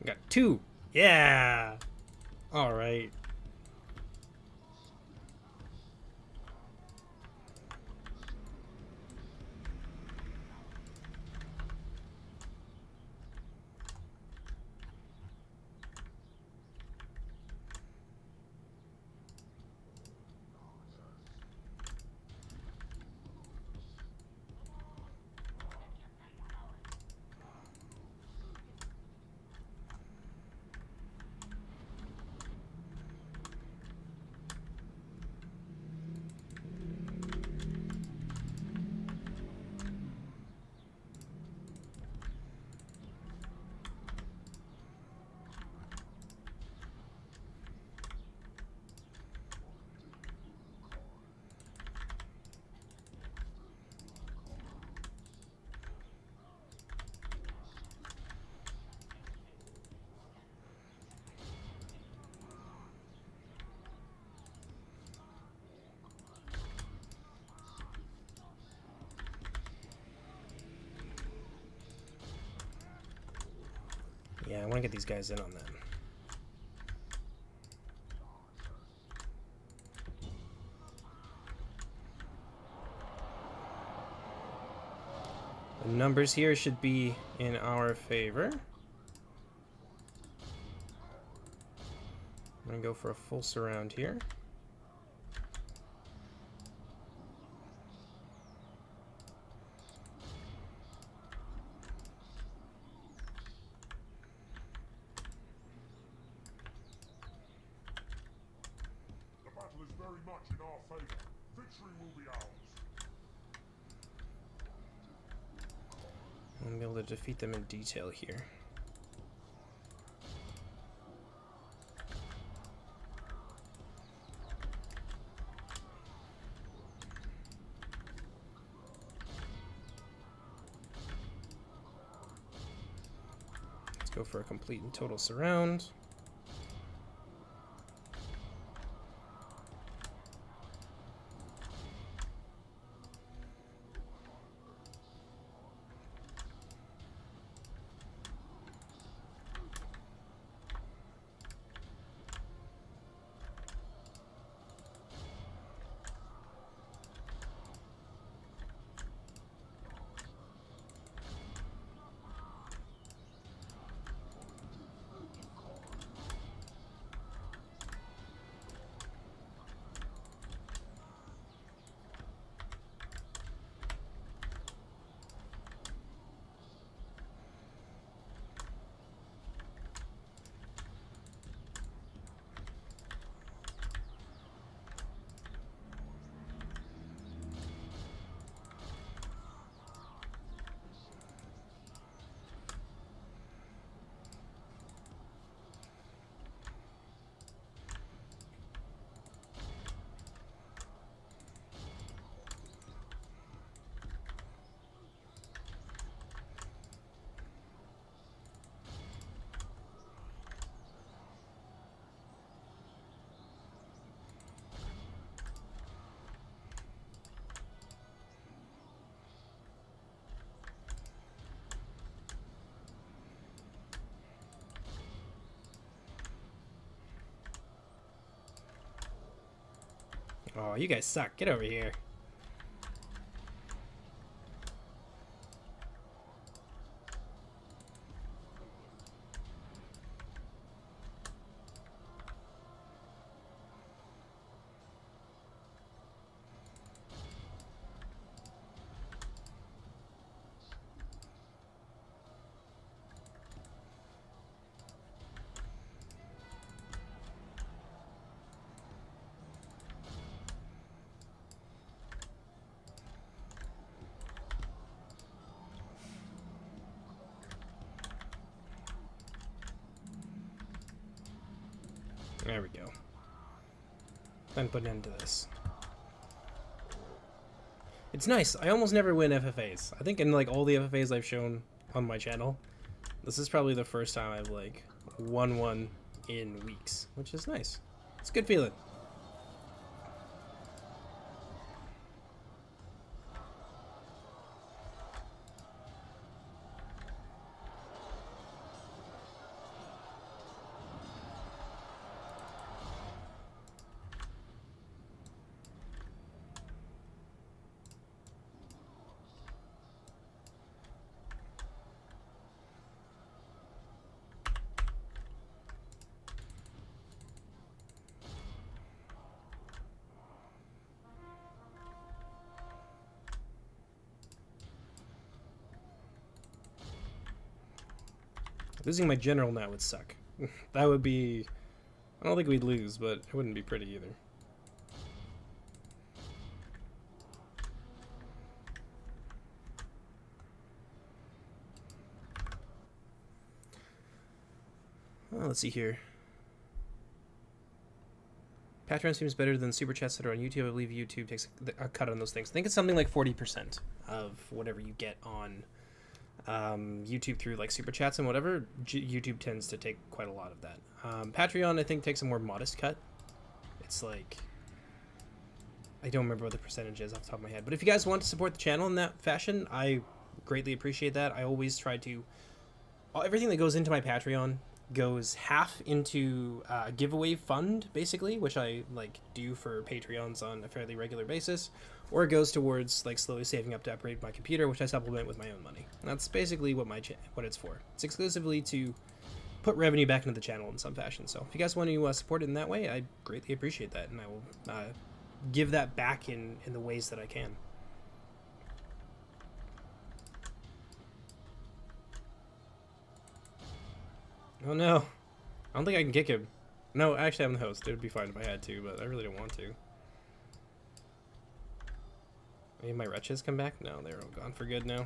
I got 2. Yeah. All right. Yeah, I want to get these guys in on that. The numbers here should be in our favor. I'm going to go for a full surround here. The battle is very much in our favor. Victory will be ours. I'm going to be able to defeat them in detail here. Let's go for a complete and total surround. Oh, you guys suck. Get over here. There we go. Then put an end to this. It's nice. I almost never win FFAs. I think in like all the FFAs I've shown on my channel, this is probably the first time I've like won one in weeks, which is nice. It's a good feeling. Losing my general now would suck. That would be... I don't think we'd lose, but it wouldn't be pretty either. Well, let's see here. Patreon seems better than super chats that are on YouTube. I believe YouTube takes a cut on those things. I think it's something like 40% of whatever you get on YouTube through like super chats and whatever. YouTube tends to take quite a lot of that. Patreon, I think, takes a more modest cut. It's like, I don't remember what the percentage is off the top of my head. But if you guys want to support the channel in that fashion, I greatly appreciate that. I always try to, everything that goes into my Patreon goes half into a giveaway fund, basically, which I like do for Patreons on a fairly regular basis, or it goes towards like slowly saving up to upgrade my computer, which I supplement with my own money. And that's basically what what it's for. It's exclusively to put revenue back into the channel in some fashion. So if you guys want to support it in that way, I greatly appreciate that, and I will give that back in the ways that I can. Oh no, I don't think I can kick him. No, actually I'm the host. It would be fine if I had to, but I really don't want to. Any of my wretches come back? No, they're all gone for good now.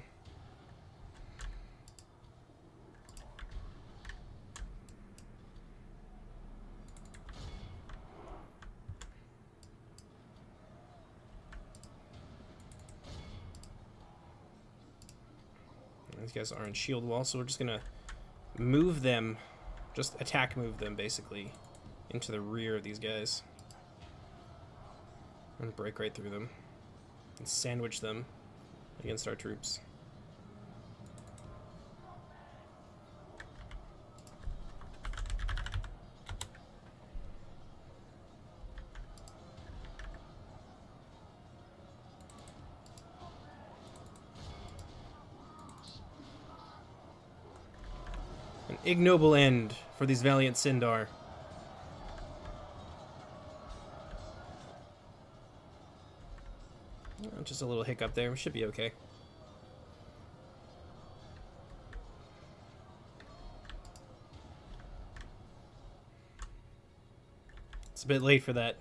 These guys are on shield wall, so we're just gonna move them, just attack move them basically into the rear of these guys. I'm gonna break right through them and sandwich them against our troops. An ignoble end for these valiant Sindar. Oh, just a little hiccup there. We should be okay. It's a bit late for that.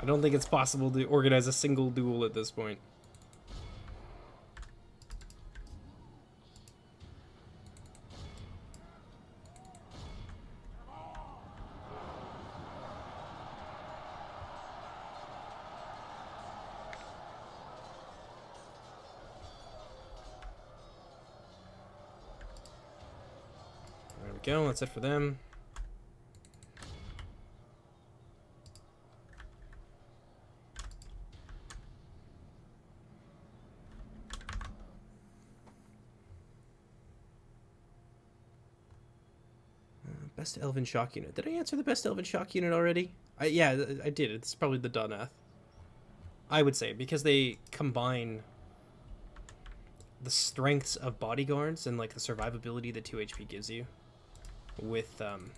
I don't think it's possible to organize a single duel at this point. There we go, that's it for them. Best Elven Shock Unit. Did I answer the best Elven Shock Unit already? Yeah, I did. It's probably the Donath. I would say, because they combine the strengths of bodyguards and like the survivability that 2 HP gives you with can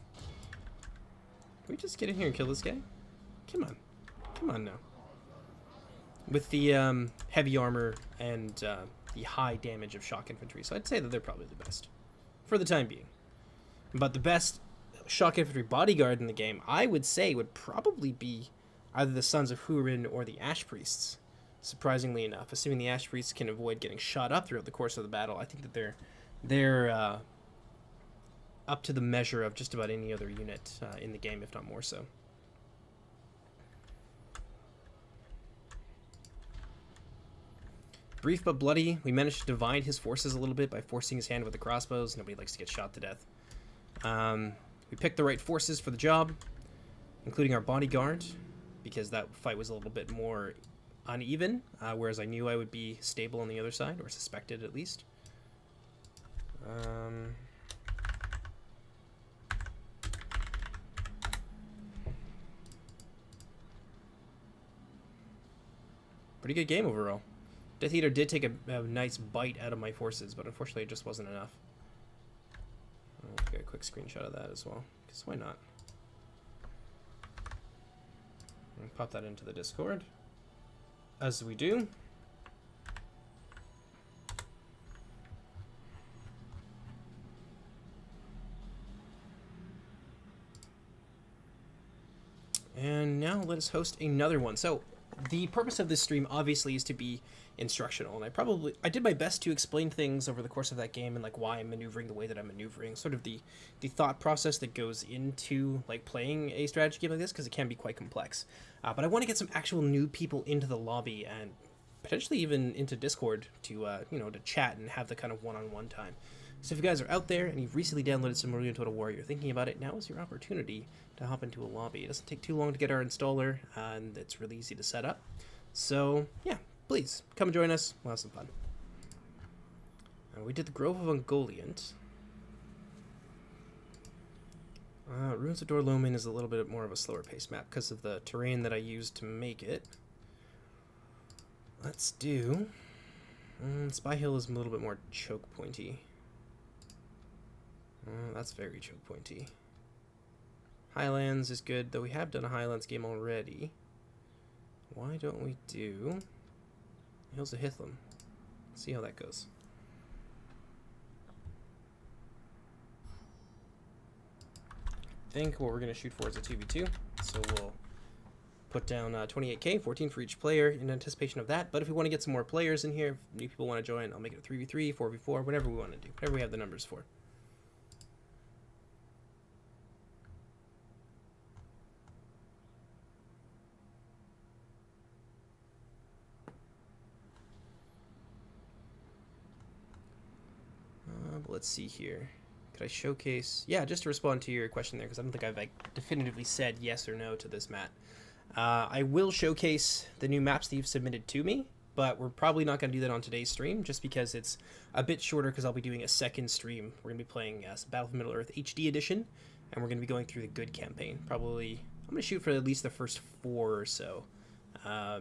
we just get in here and kill this guy? Come on now. With the heavy armor and the high damage of shock infantry, so I'd say that they're probably the best for the time being. But the best shock infantry bodyguard in the game, I would say, would probably be either the Sons of Hurin or the Ash Priests. Surprisingly enough, assuming the Ash Priests can avoid getting shot up throughout the course of the battle, I think that they're up to the measure of just about any other unit in the game, if not more so. Brief but bloody. We managed to divide his forces a little bit by forcing his hand with the crossbows. Nobody likes to get shot to death. We picked the right forces for the job, including our bodyguard, because that fight was a little bit more uneven, whereas I knew I would be stable on the other side, or suspected at least. Pretty good game overall. Death Eater did take a nice bite out of my forces, but unfortunately it just wasn't enough. I'll get a quick screenshot of that as well, because why not? I'll pop that into the Discord, as we do. And now let us host another one. So the purpose of this stream obviously is to be instructional, and I did my best to explain things over the course of that game and like why I'm maneuvering the way that I'm maneuvering, sort of the thought process that goes into like playing a strategy game like this, because it can be quite complex. But I want to get some actual new people into the lobby and potentially even into Discord to to chat and have the kind of one-on-one time. So if you guys are out there and you've recently downloaded Silmarillion Total War, you're thinking about it, now is your opportunity to hop into a lobby. It doesn't take too long to get our installer, and it's really easy to set up. So yeah, please come and join us. We'll have some fun. We did the Grove of Ungoliant. Ruins of Dorloman is a little bit more of a slower paced map because of the terrain that I used to make it. Let's do... Spy Hill is a little bit more choke pointy. That's very choke pointy. Highlands is good, though we have done a Highlands game already. Why don't we do Hills of Hithlum? See how that goes. I think what we're going to shoot for is a 2v2, so we'll put down 28k, 14 for each player in anticipation of that. But if we want to get some more players in here, if new people want to join, I'll make it a 3v3, 4v4, whatever we want to do, whatever we have the numbers for. Let's see here. Could I showcase? Yeah, just to respond to your question there, because I don't think I've like definitively said yes or no to this map. I will showcase the new maps that you've submitted to me, but we're probably not going to do that on today's stream, just because it's a bit shorter, because I'll be doing a second stream. We're going to be playing Battle for Middle-earth HD Edition, and we're going to be going through the good campaign. Probably, I'm going to shoot for at least the first 4 or so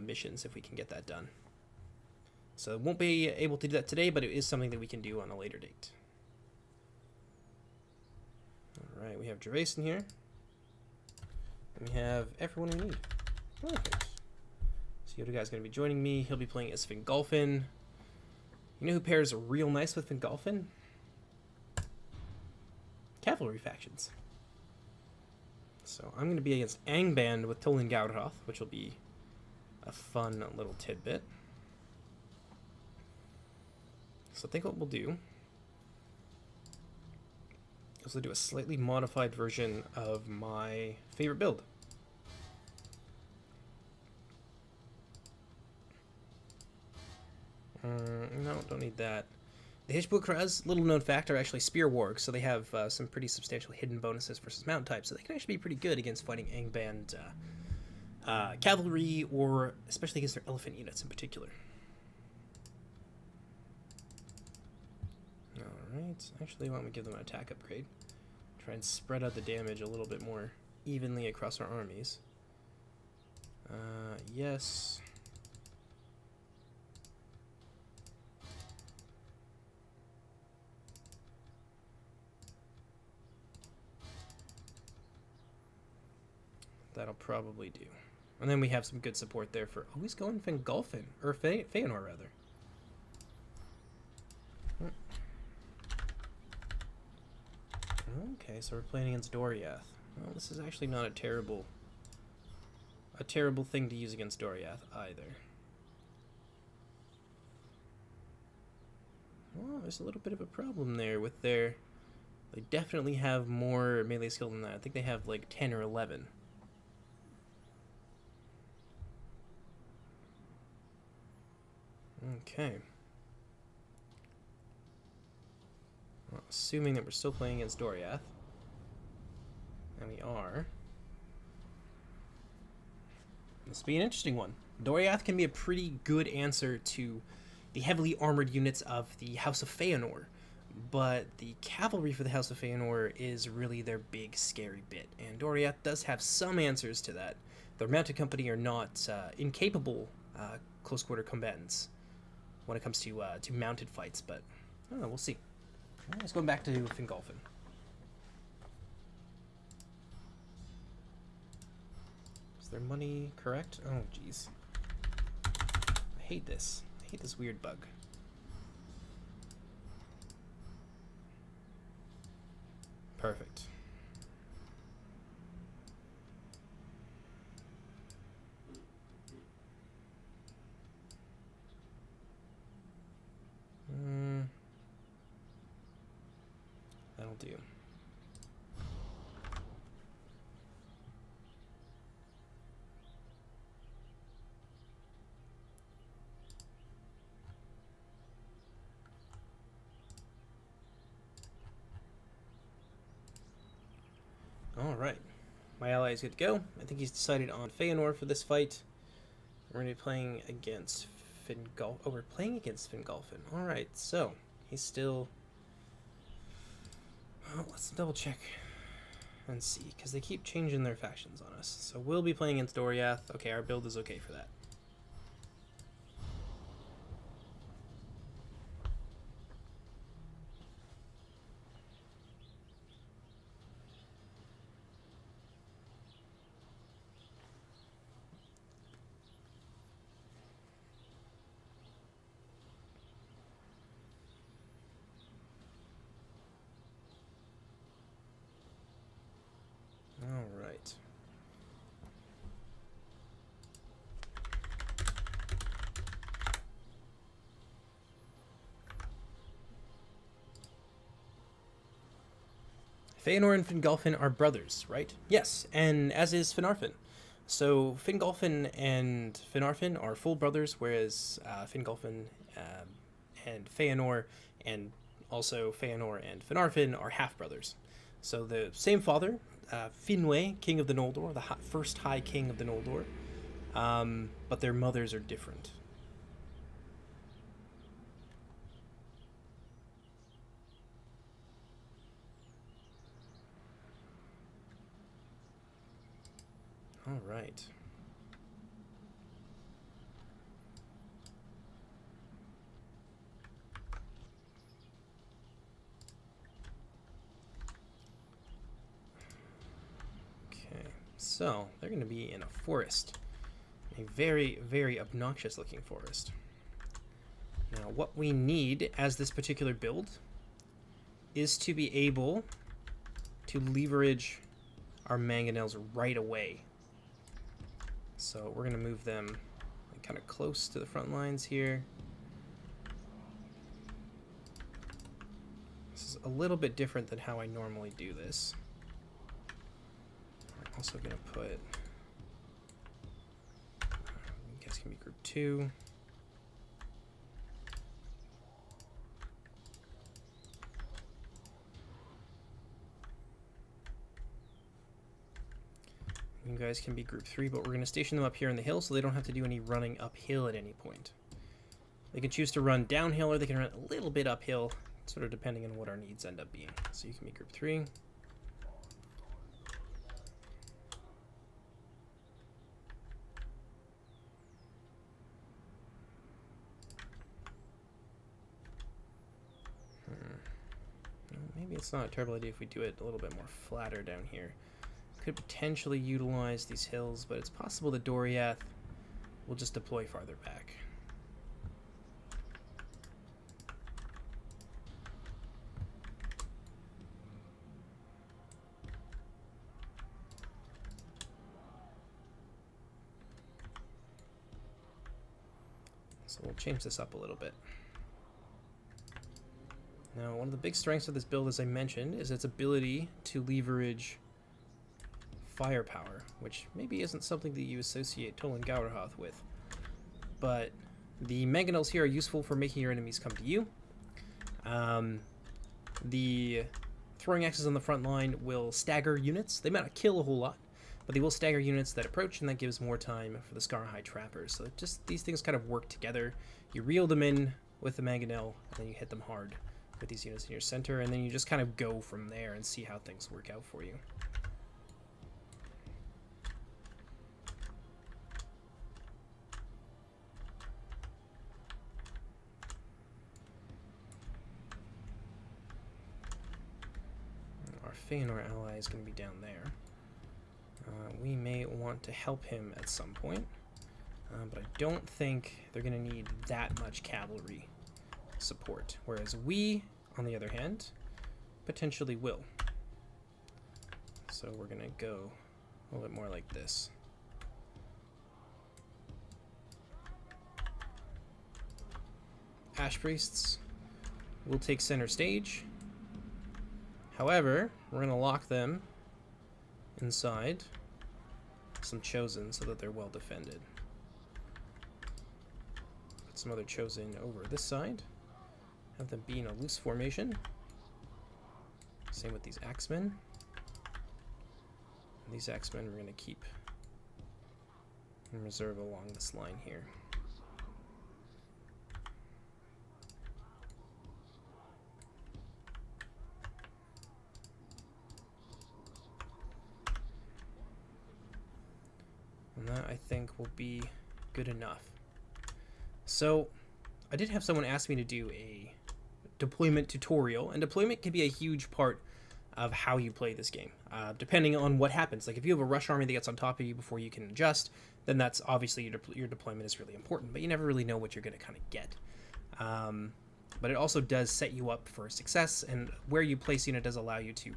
missions, if we can get that done. So won't be able to do that today, but it is something that we can do on a later date. Alright, we have Gervais in here. And we have everyone we need. Perfect. So the other guy's going to be joining me. He'll be playing as Fingolfin. You know who pairs real nice with Fingolfin? Cavalry factions. So I'm going to be against Angband with Tolan Gaudroth, which will be a fun little tidbit. So I think what we'll do is we'll do a slightly modified version of my favorite build. No, don't need that. The Hishbukras, little known fact, are actually spear wargs, so they have some pretty substantial hidden bonuses versus mountain types, so they can actually be pretty good against fighting Angband cavalry, or especially against their elephant units in particular. Alright, actually why don't we give them an attack upgrade. Try and spread out the damage a little bit more evenly across our armies. Yes. That'll probably do. And then we have some good support there for... Oh, he's going Fingolfin. Or Feanor, rather. Okay, so we're playing against Doriath. Well, this is actually not a terrible thing to use against Doriath either. Well, there's a little bit of a problem there with their... They definitely have more melee skill than that. I think they have like 10 or 11. Okay. Well, assuming that we're still playing against Doriath, and we are, this will be an interesting one. Doriath can be a pretty good answer to the heavily armored units of the House of Feanor, but the cavalry for the House of Feanor is really their big scary bit, and Doriath does have some answers to that. Their mounted company are not incapable close quarter combatants when it comes to mounted fights, but I don't know, we'll see. Let's go back to Fingolfin. Is their money correct? Oh, jeez. I hate this. I hate this weird bug. Perfect. do. Alright. My ally is good to go. I think he's decided on Feanor for this fight. We're going to be playing against Fingolfin. Oh, we're playing against Fingolfin. Alright, so he's still... Well, let's double check and see, because they keep changing their factions on us. So we'll be playing against Doriath. Okay, our build is okay for that. All right. Feanor and Fingolfin are brothers, right? Yes, and as is Finarfin. So Fingolfin and Finarfin are full brothers, whereas Fingolfin and Feanor and also Feanor and Finarfin are half brothers. So the same father, Finwë, king of the Noldor, the first High King of the Noldor, but their mothers are different. All right. Okay, so they're going to be in a forest. A very, very obnoxious looking forest. Now, what we need as this particular build is to be able to leverage our mangonels right away. So we're going to move them kind of close to the front lines here. This is a little bit different than how I normally do this. I'm also going to put... you guys can be group 2. You guys can be group 3, but we're going to station them up here in the hill so they don't have to do any running uphill at any point. They can choose to run downhill or they can run a little bit uphill, sort of depending on what our needs end up being. So you can be group 3. Maybe it's not a terrible idea if we do it a little bit more flatter down here. Could potentially utilize these hills, but it's possible that Doriath will just deploy farther back. So we'll change this up a little bit. Now, one of the big strengths of this build, as I mentioned, is its ability to leverage firepower, which maybe isn't something that you associate Toland Gauderhoth with. But the mangonels here are useful for making your enemies come to you. The throwing axes on the front line will stagger units. They might not kill a whole lot, but they will stagger units that approach, and that gives more time for the Scarhigh trappers. So just these things kind of work together. You reel them in with the mangonel, and then you hit them hard with these units in your center, and then you just kind of go from there and see how things work out for you. Our Feanor ally is going to be down there. We may want to help him at some point, but I don't think they're going to need that much cavalry support, whereas we, on the other hand, potentially will. So we're going to go a little bit more like this. Ash Priests will take center stage. However, we're going to lock them inside some chosen so that they're well defended. Put some other chosen over this side. Have them be in a loose formation. Same with these axemen. And these axemen we're going to keep in reserve along this line here. And that, I think, will be good enough. So, I did have someone ask me to do a deployment tutorial, and deployment can be a huge part of how you play this game, depending on what happens. Like, if you have a rush army that gets on top of you before you can adjust, then that's obviously your deployment is really important, but you never really know what you're going to kind of get. But it also does set you up for success, and where you place unit does allow you to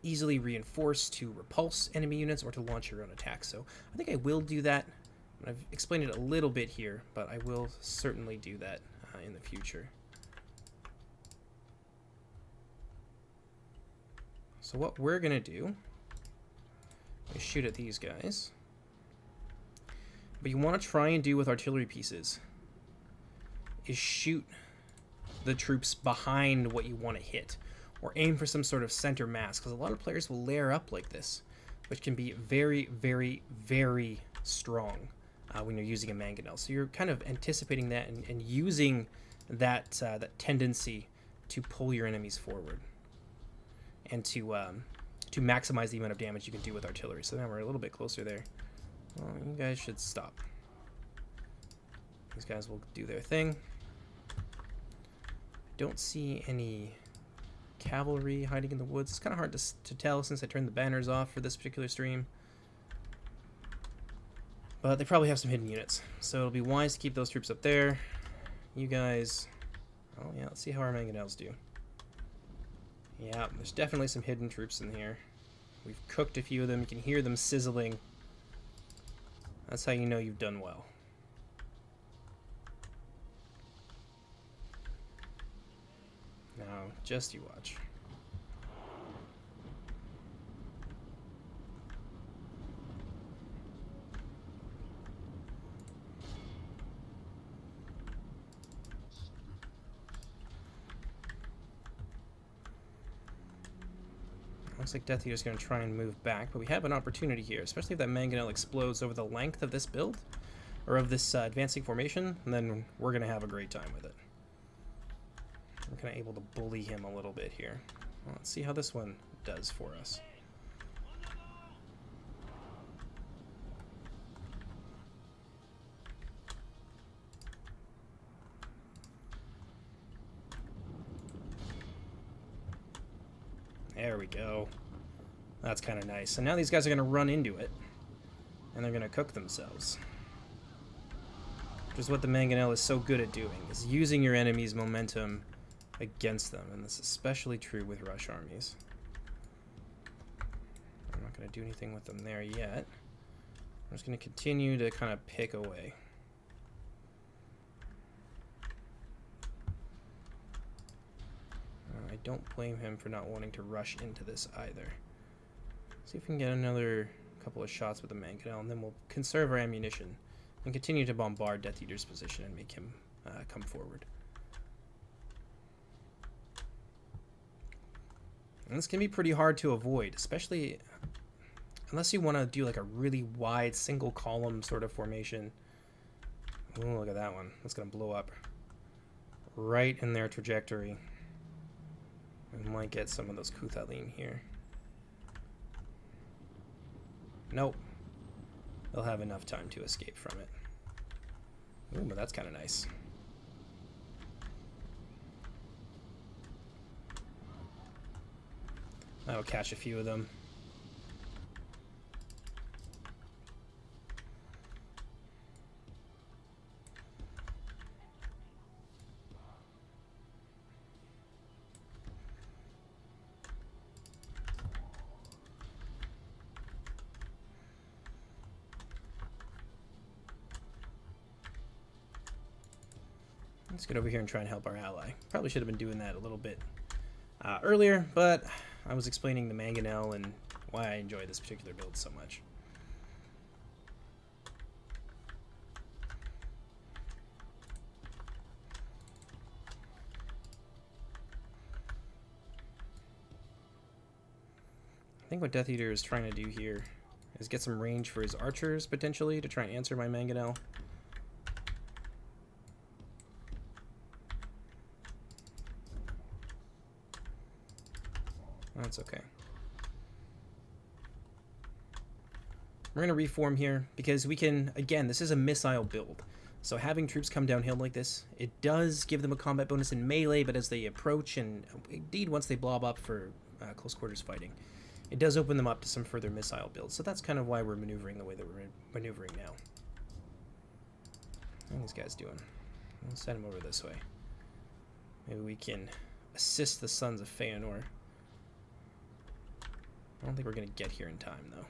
easily reinforce, to repulse enemy units, or to launch your own attacks. So I think I will do that. I've explained it a little bit here, but I will certainly do that in the future. So what we're going to do is shoot at these guys. But you want to try and do with artillery pieces is shoot the troops behind what you want to hit, or aim for some sort of center mass, because a lot of players will layer up like this, which can be very, very, very strong when you're using a mangonel. So you're kind of anticipating that and using that tendency to pull your enemies forward and to maximize the amount of damage you can do with artillery. So now we're a little bit closer there. Well, you guys should stop. These guys will do their thing. Don't see any cavalry hiding in the woods. It's kind of hard to tell since I turned the banners off for this particular stream. But they probably have some hidden units, so it'll be wise to keep those troops up there. You guys... Oh yeah, let's see how our mangonels do. Yeah, there's definitely some hidden troops in here. We've cooked a few of them. You can hear them sizzling. That's how you know you've done well. Now, just you watch. Looks like Death Eater's going to try and move back, but we have an opportunity here, especially if that mangonel explodes over the length of this build, or of this advancing formation, and then we're going to have a great time with it. We're kind of able to bully him a little bit here. Well, let's see how this one does for us. There we go. That's kind of nice. And now these guys are going to run into it, and they're going to cook themselves. Which is what the mangonel is so good at doing, is using your enemy's momentum against them, and this is especially true with rush armies. I'm not going to do anything with them there yet. I'm just going to continue to kind of pick away. I don't blame him for not wanting to rush into this either. See if we can get another couple of shots with the mangonel, and then we'll conserve our ammunition and continue to bombard Death Eater's position and make him come forward. And this can be pretty hard to avoid, especially unless you want to do like a really wide single column sort of formation. Oh, look at that one. That's going to blow up right in their trajectory. We might get some of those Kuthaline here. Nope. They'll have enough time to escape from it. Ooh, but that's kind of nice. That'll catch a few of them. Let's get over here and try and help our ally. Probably should have been doing that a little bit earlier, but I was explaining the mangonel and why I enjoy this particular build so much. I think what Death Eater is trying to do here is get some range for his archers, potentially, to try and answer my mangonel. That's okay. We're going to reform here because we can, again, this is a missile build. So having troops come downhill like this, it does give them a combat bonus in melee, but as they approach, and indeed once they blob up for close quarters fighting, it does open them up to some further missile builds. So that's kind of why we're maneuvering the way that we're maneuvering now. What are these guys doing? We'll send them over this way. Maybe we can assist the Sons of Feanor. I don't think we're going to get here in time, though.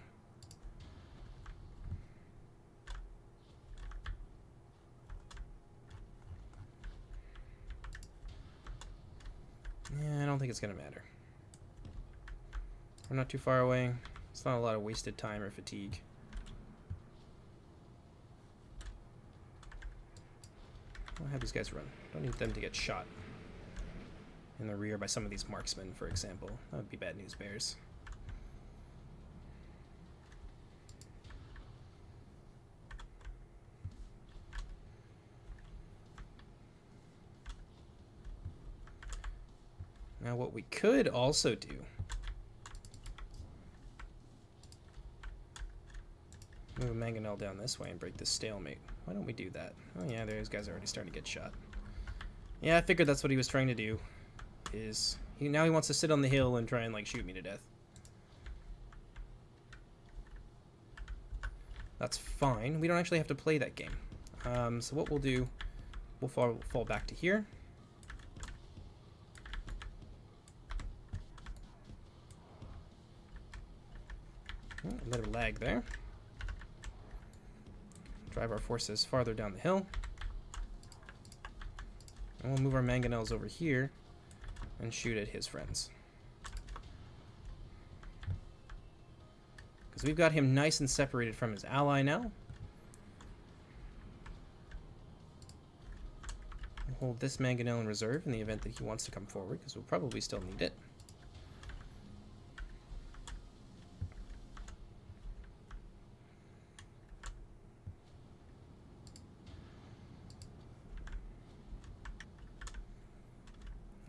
Yeah, I don't think it's going to matter. We're not too far away. It's not a lot of wasted time or fatigue. I'll have these guys run. Don't need them to get shot in the rear by some of these marksmen, for example. That would be bad news bears. Now what we could also do, move a mangonel down this way and break this stalemate. Why don't we do that? Oh yeah, those guys are already starting to get shot. Yeah, I figured that's what he was trying to do. Now he wants to sit on the hill and try and like shoot me to death. That's fine. We don't actually have to play that game. So what we'll do, we'll fall back to here. Oh, a bit of lag there. Drive our forces farther down the hill. And we'll move our mangonels over here and shoot at his friends. Because we've got him nice and separated from his ally now. We'll hold this mangonel in reserve in the event that he wants to come forward, because we'll probably still need it.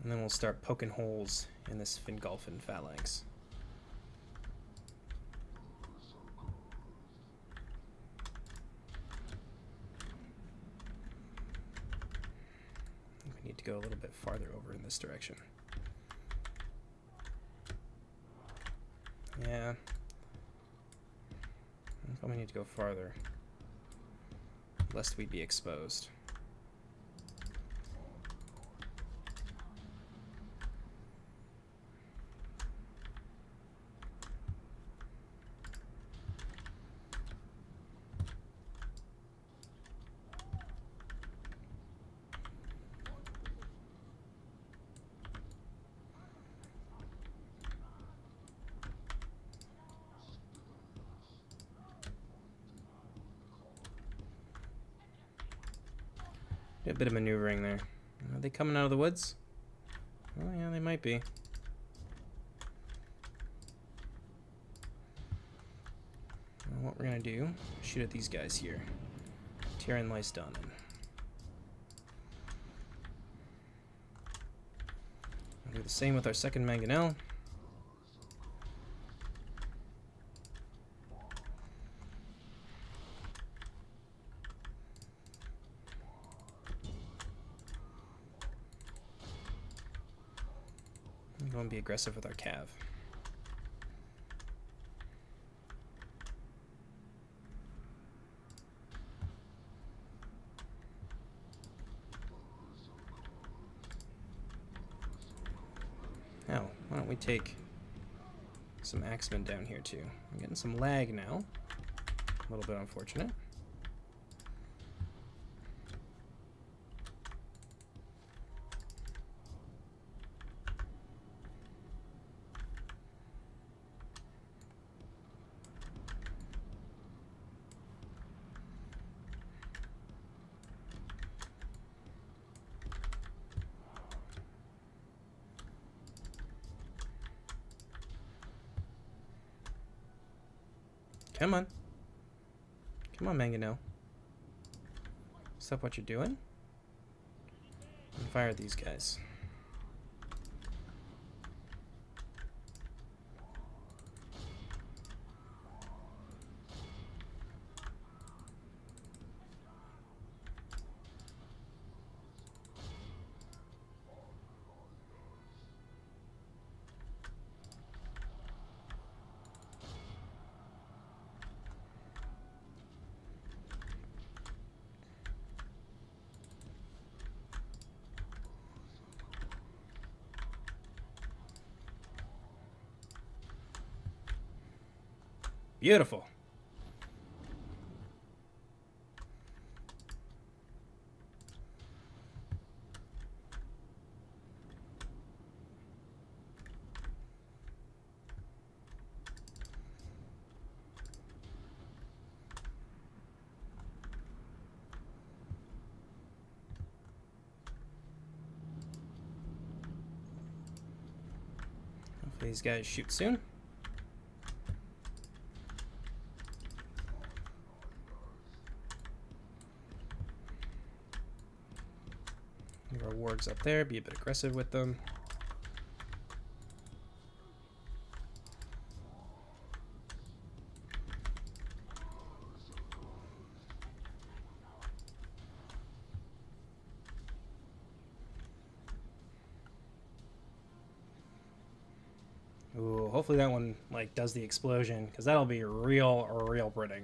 And then we'll start poking holes in this Fingolfin phalanx. We need to go a little bit farther over in this direction. Yeah. We probably need to go farther, lest we'd be exposed. A bit of maneuvering there. Are they coming out of the woods? Oh yeah, they might be. Well, what we're gonna do, shoot at these guys here. Tyrion Lysdonen. We'll do the same with our second mangonel. Go and be aggressive with our cav. Now, why don't we take some axemen down here too? I'm getting some lag now. A little bit unfortunate. Come on. Come on, Mangonel. Stop what you're doing. And fire these guys. Beautiful. Hopefully these guys shoot soon. Leave our wargs up there, be a bit aggressive with them. Ooh, hopefully that one like does the explosion, because that'll be real pretty.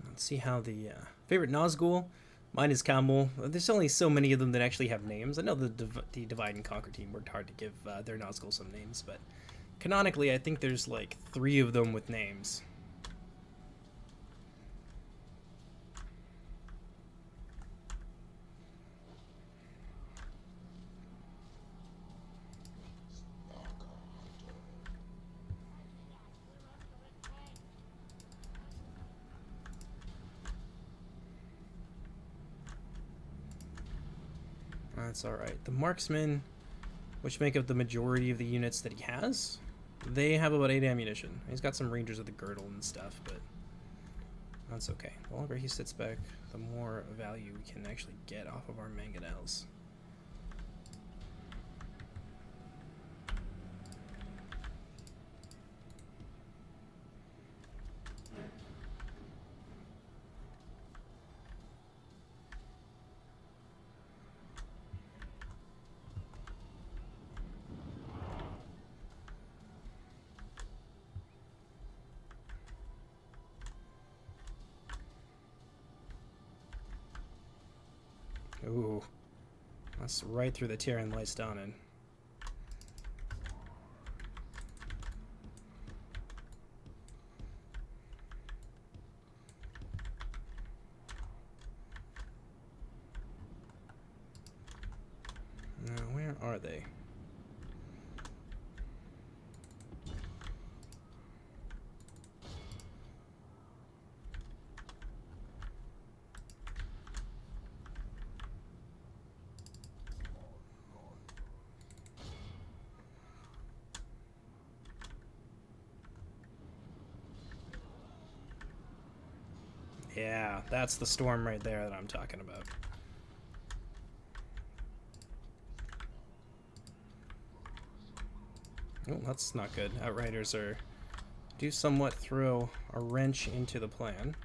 Let's see how the favorite Nazgul. Mine is Campbell. There's only so many of them that actually have names. I know the Divide and Conquer team worked hard to give their Nazgul some names, but canonically, I think there's like 3 of them with names. That's alright. The marksmen, which make up the majority of the units that he has, they have about 8 ammunition. He's got some rangers with the girdle and stuff, but that's okay. The longer he sits back, the more value we can actually get off of our mangonels. Ooh, that's right through the Tyrian Lystonin. Now, where are they? Yeah, that's the storm right there that I'm talking about. Oh, that's not good. Outriders do somewhat throw a wrench into the plan.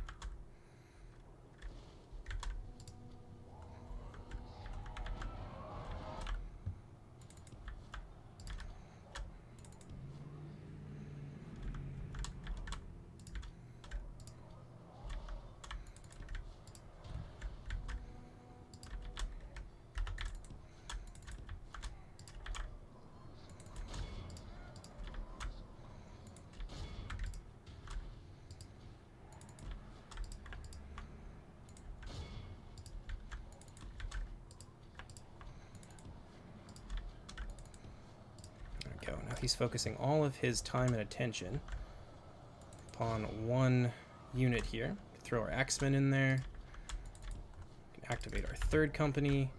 He's focusing all of his time and attention upon one unit here. Throw our axemen in there. Activate our third company.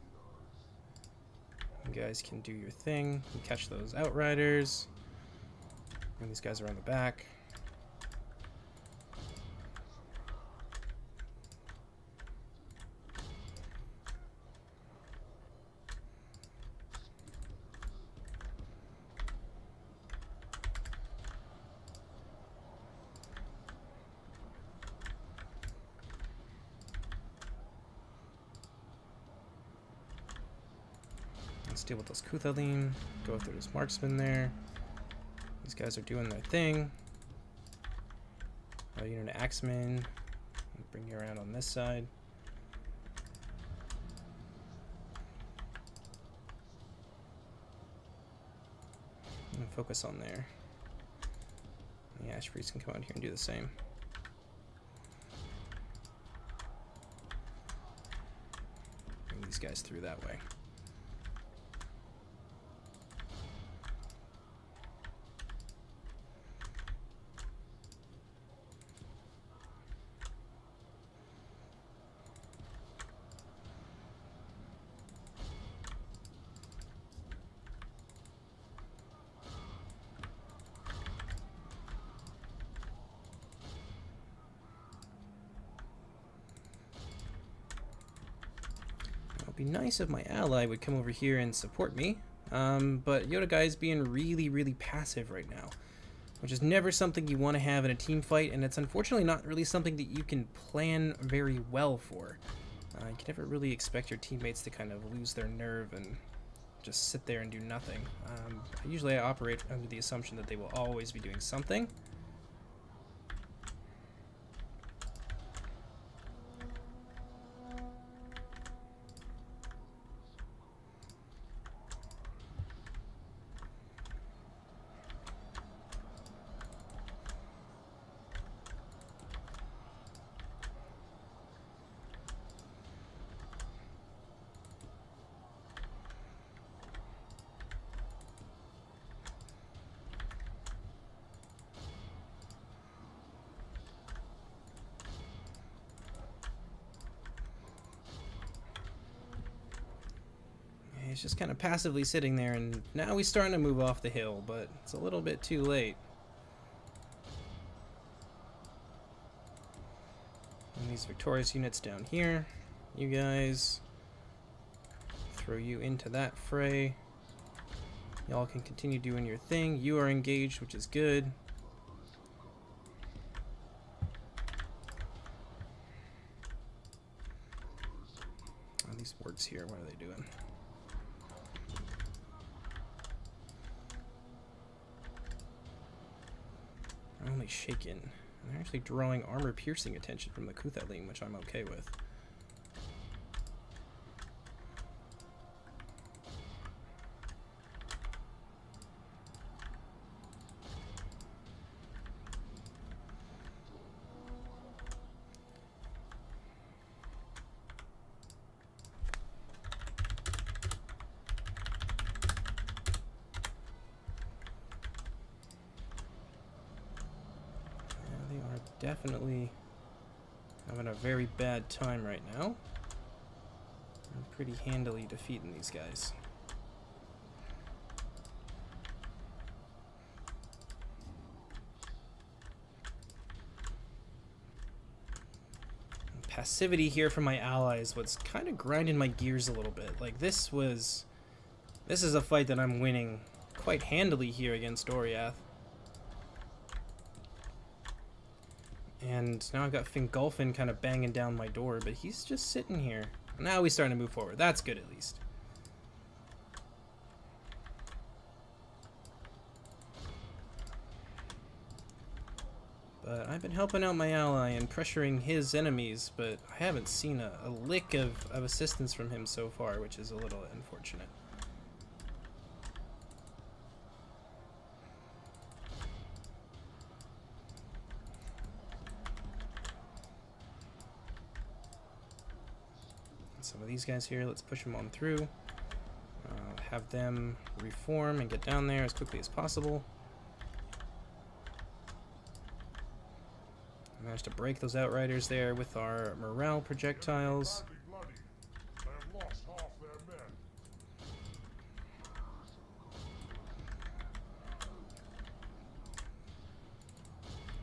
You guys can do your thing. You catch those outriders. And these guys are on the back. Let's deal with those Kuthalim. Go after those marksmen there. These guys are doing their thing. Unit of axemen. Bring you around on this side. And focus on there. The Ash Priest can come out here and do the same. Bring these guys through that way. It'd be nice if my ally would come over here and support me, but Yoda Guy is being really passive right now, which is never something you want to have in a team fight, and it's unfortunately not really something that you can plan very well for. You can never really expect your teammates to kind of lose their nerve and just sit there and do nothing. Usually I operate under the assumption that they will always be doing something. He's just kind of passively sitting there, and now he's starting to move off the hill, but it's a little bit too late. And these victorious units down here, you guys, throw you into that fray. Y'all can continue doing your thing. You are engaged, which is good. Oh, these wards here, what are they doing? Only shaken. And they're actually drawing armor-piercing attention from the Kuthalim, which I'm okay with. Definitely having a very bad time right now. I'm pretty handily defeating these guys. Passivity here from my allies was kind of grinding my gears a little bit. Like this is a fight that I'm winning quite handily here against Doriath. And now I've got Fingolfin kind of banging down my door, but he's just sitting here. Now he's starting to move forward. That's good, at least. But I've been helping out my ally and pressuring his enemies, but I haven't seen a lick of assistance from him so far, which is a little unfortunate. Some of these guys here, let's push them on through. have them reform and get down there as quickly as possible. Managed to break those Outriders there with our morale projectiles. Bloody. They have lost half their men.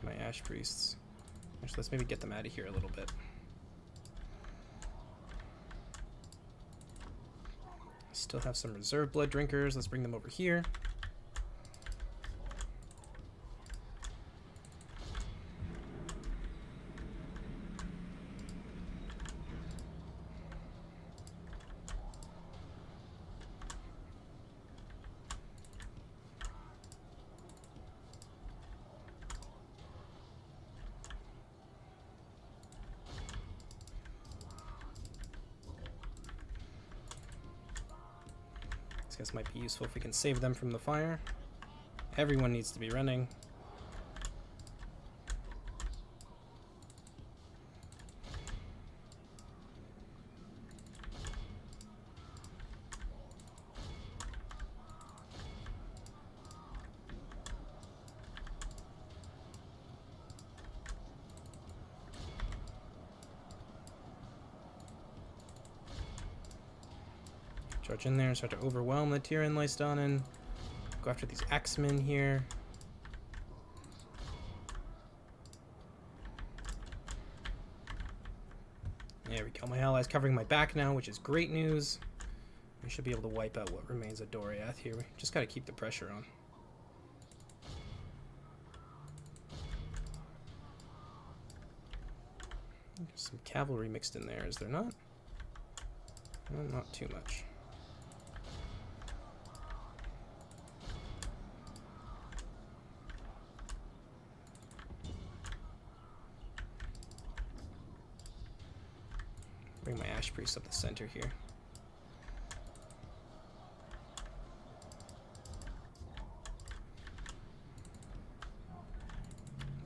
My Ash Priests. Actually, let's maybe get them out of here a little bit. Still have some reserve blood drinkers. Let's bring them over here. These guys might be useful if we can save them from the fire. Everyone needs to be running. Charge in there and start to overwhelm the Tyrion Lystonin. Go after these Axemen here. There we go. My ally's covering my back now, which is great news. We should be able to wipe out what remains of Doriath here. We just got to keep the pressure on. There's some cavalry mixed in there, is there not? Well, not too much. Bring my Ash Priest up the center here.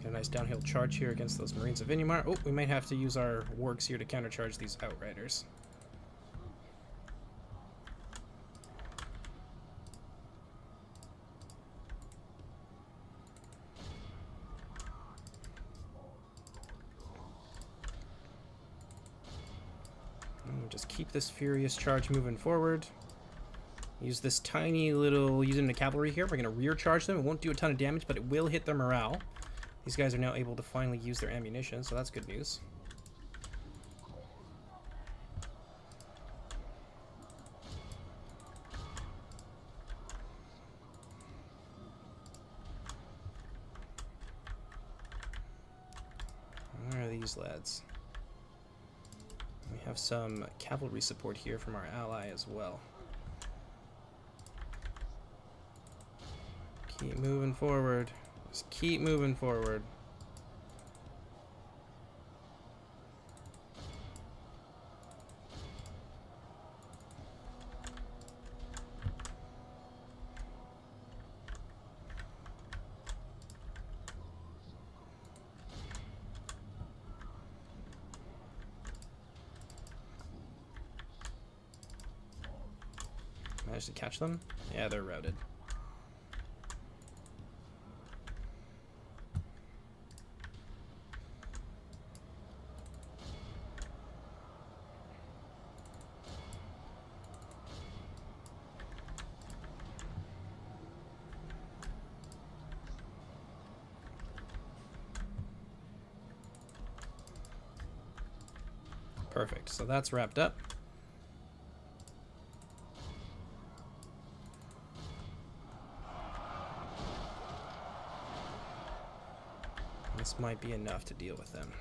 Get a nice downhill charge here against those Marines of Inumar. Oh, we might have to use our wargs here to countercharge these Outriders. Just keep this furious charge moving forward. Use this tiny little, using the cavalry here. We're going to rear charge them. It won't do a ton of damage, but it will hit their morale. These guys are now able to finally use their ammunition, so that's good news. Where are these lads? We have some cavalry support here from our ally as well. Keep moving forward. Just keep moving forward. Managed to catch them? Yeah, they're routed. Perfect. So that's wrapped up. This might be enough to deal with them.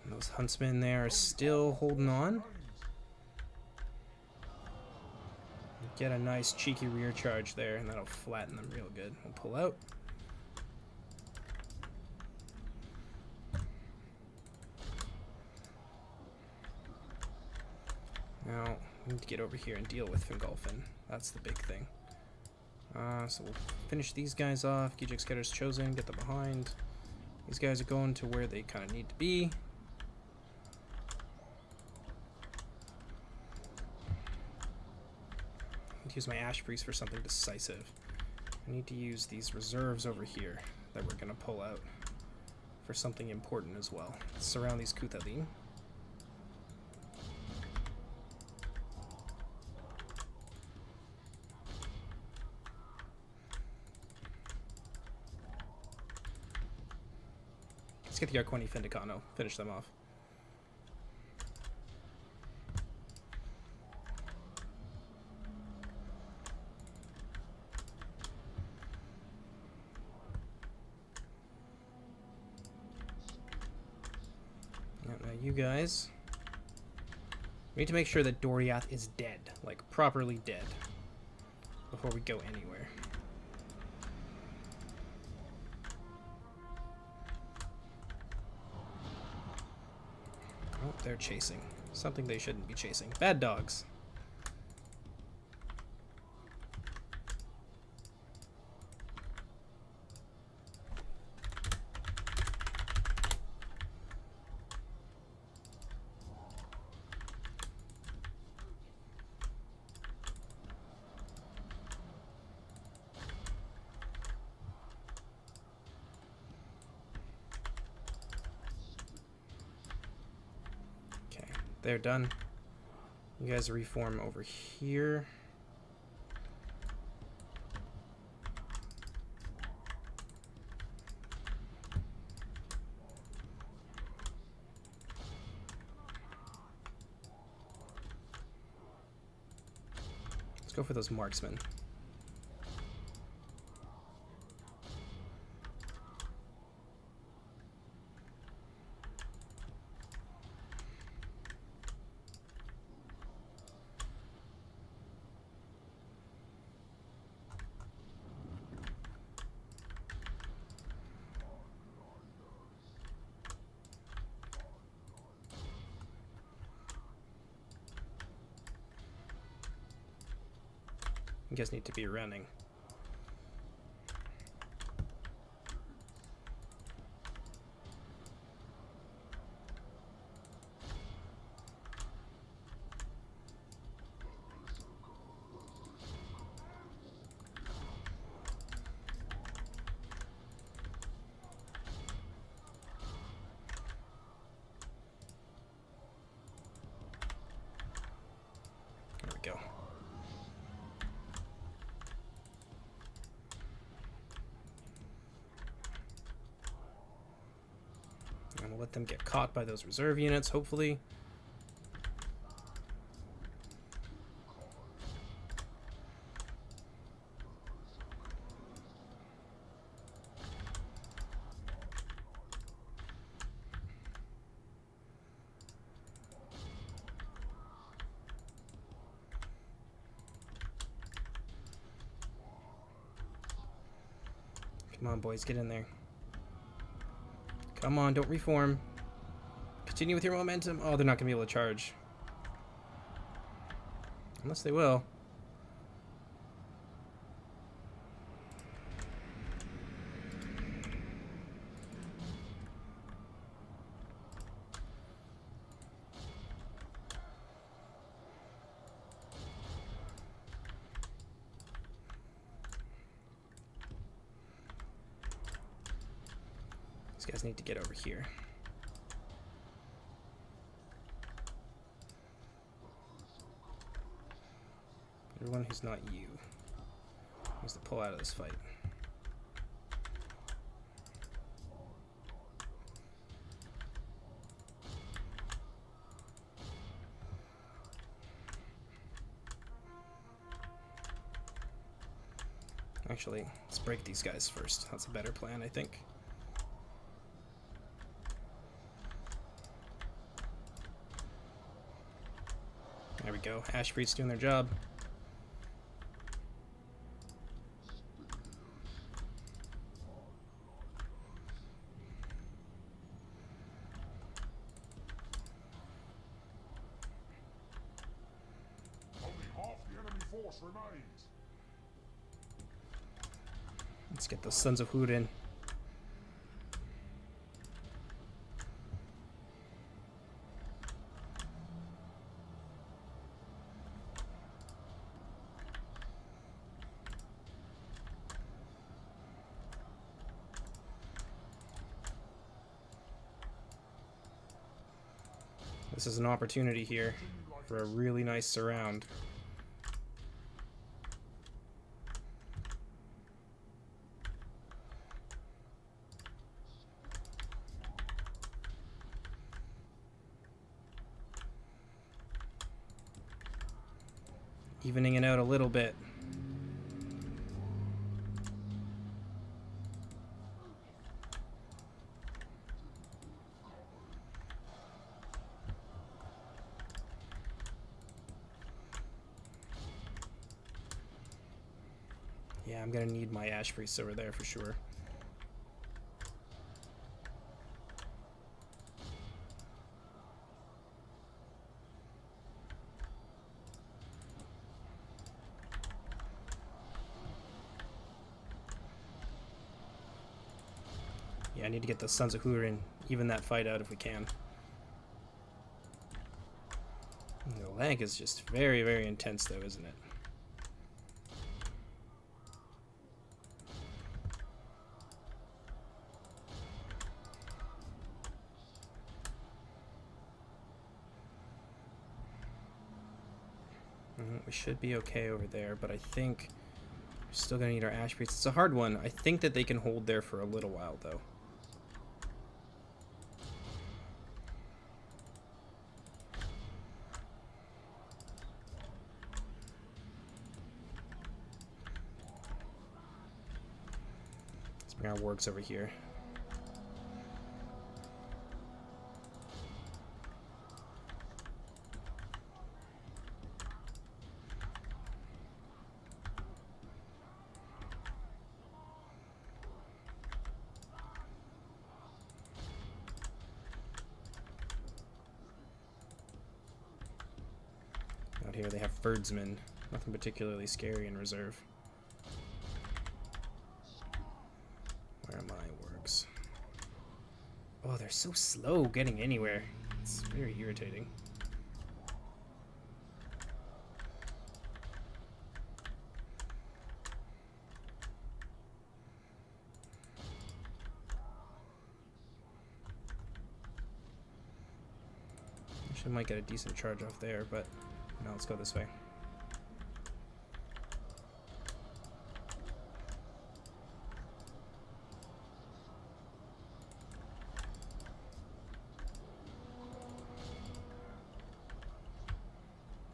And those huntsmen there are still holding on. Get a nice cheeky rear charge there, and that'll flatten them real good. We'll pull out. Now, we need to get over here and deal with Fingolfin. That's the big thing. So we'll finish these guys off. Gijek Scatter's chosen. Get them behind. These guys are going to where they kind of need to be. Use my Ash Priest for something decisive. I need to use these reserves over here that we're going to pull out for something important as well. Let's surround these Kuthalin. Let's get the Arquani Findicano. Finish them off. Now you guys, we need to make sure that Doriath is dead, like properly dead, before we go anywhere. Oh, they're chasing. Something they shouldn't be chasing. Bad dogs. They're done. You guys reform over here. Let's go for those marksmen. You guys need to be running. There we go. And we'll let them get caught by those reserve units, hopefully. Come on, boys, get in there. Come on, don't reform. Continue with your momentum. Oh, they're not going to be able to charge. Unless they will. These guys need to get over here. Everyone who's not you needs to pull out of this fight. Actually, let's break these guys first. That's a better plan, I think. There we go. Ashfreed's doing their job. Only half the enemy force remains. Let's get those Sons of Hurin. This is an opportunity here for a really nice surround. Evening it out a little bit. Yeah, I'm gonna need my Ash Priests over there for sure. Yeah, I need to get the Sons of Hurin, even that fight out if we can. The lag is just very, very intense though, isn't it? We should be okay over there, but I think we're still gonna need our Ash Priests. It's a hard one. I think that they can hold there for a little while though. Let's bring our wargs over here. Out here they have Birdsmen. Nothing particularly scary in reserve. Where are my wargs? Oh, they're so slow getting anywhere. It's very irritating. Actually, I might get a decent charge off there, but no, let's go this way.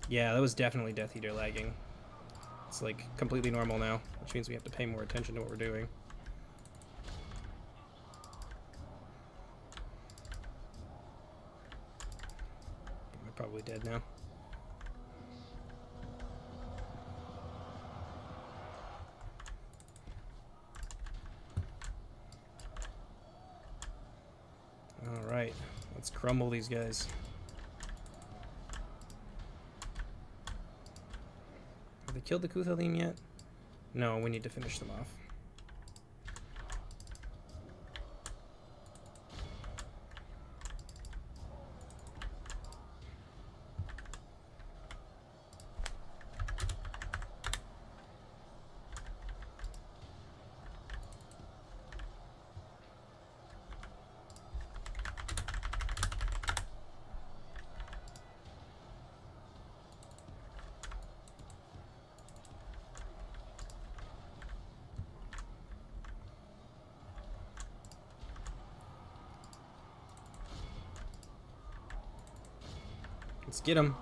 Yeah, that was definitely Death Eater lagging. It's like completely normal now, which means we have to pay more attention to what we're doing. They're probably dead now. Alright, let's crumble these guys. Have they killed the Kuthalim yet? No, we need to finish them off. Let's get them.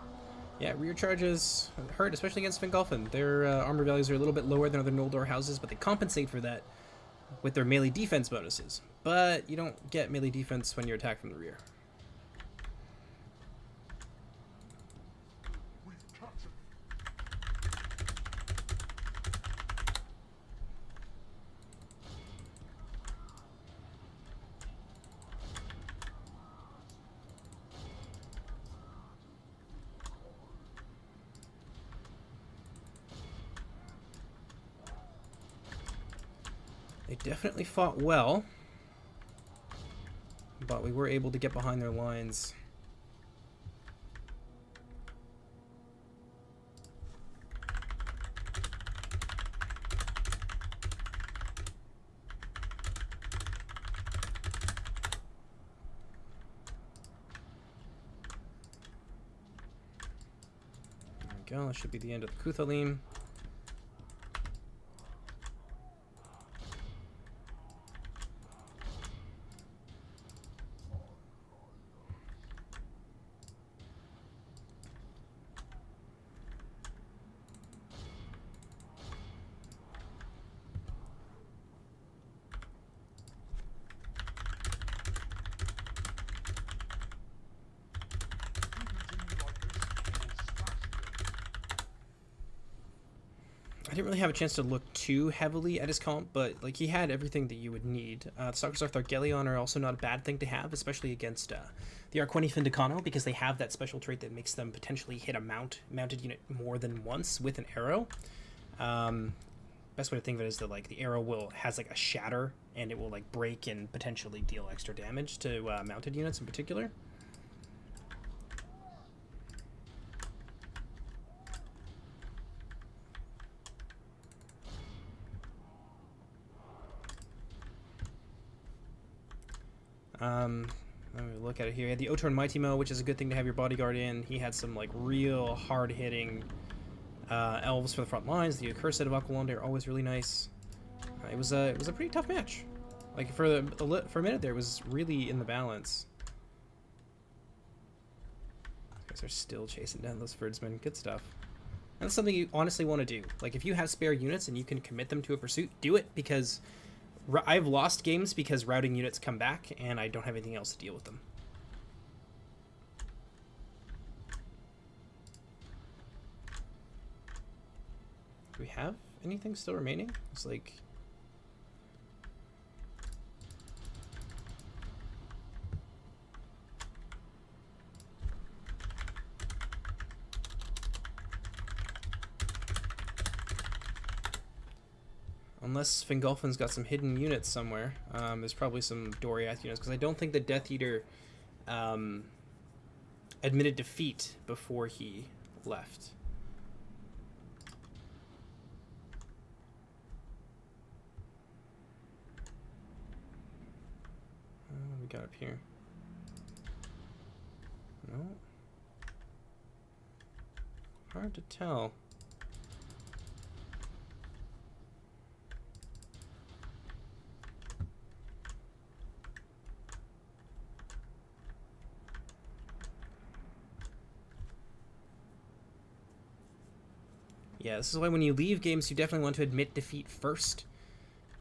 Yeah, rear charges hurt, especially against Fingolfin. Their armor values are a little bit lower than other Noldor houses, but they compensate for that with their melee defense bonuses. But you don't get melee defense when you're attacked from the rear. We've captured. They definitely fought well, but we were able to get behind their lines. There we go. That should be the end of the Kuthalim. I didn't really have a chance to look too heavily at his comp, but like he had everything that you would need. The Stalkers of Thargelion are also not a bad thing to have, especially against the Arqueni Findicano, because they have that special trait that makes them potentially hit a mounted unit more than once with an arrow. Best way to think of it is that like the arrow has like a shatter, and it will like break and potentially deal extra damage to mounted units in particular. Let me look at it here. He had the Otorn Mighty Mo, which is a good thing to have your bodyguard in. He had some like real hard-hitting elves for the front lines. The Accursed of Aqualonde are always really nice. It was a pretty tough match. Like for a minute there, it was really in the balance. These guys are still chasing down those Herdsmen. Good stuff. And that's something you honestly want to do. Like if you have spare units and you can commit them to a pursuit, do it, because I've lost games because routing units come back and I don't have anything else to deal with them. Do we have anything still remaining? It's like... Unless Fingolfin's got some hidden units somewhere. There's probably some Doriath units, because I don't think the Death Eater admitted defeat before he left. What we got up here? No. Hard to tell. Yeah, this is why when you leave games, you definitely want to admit defeat first.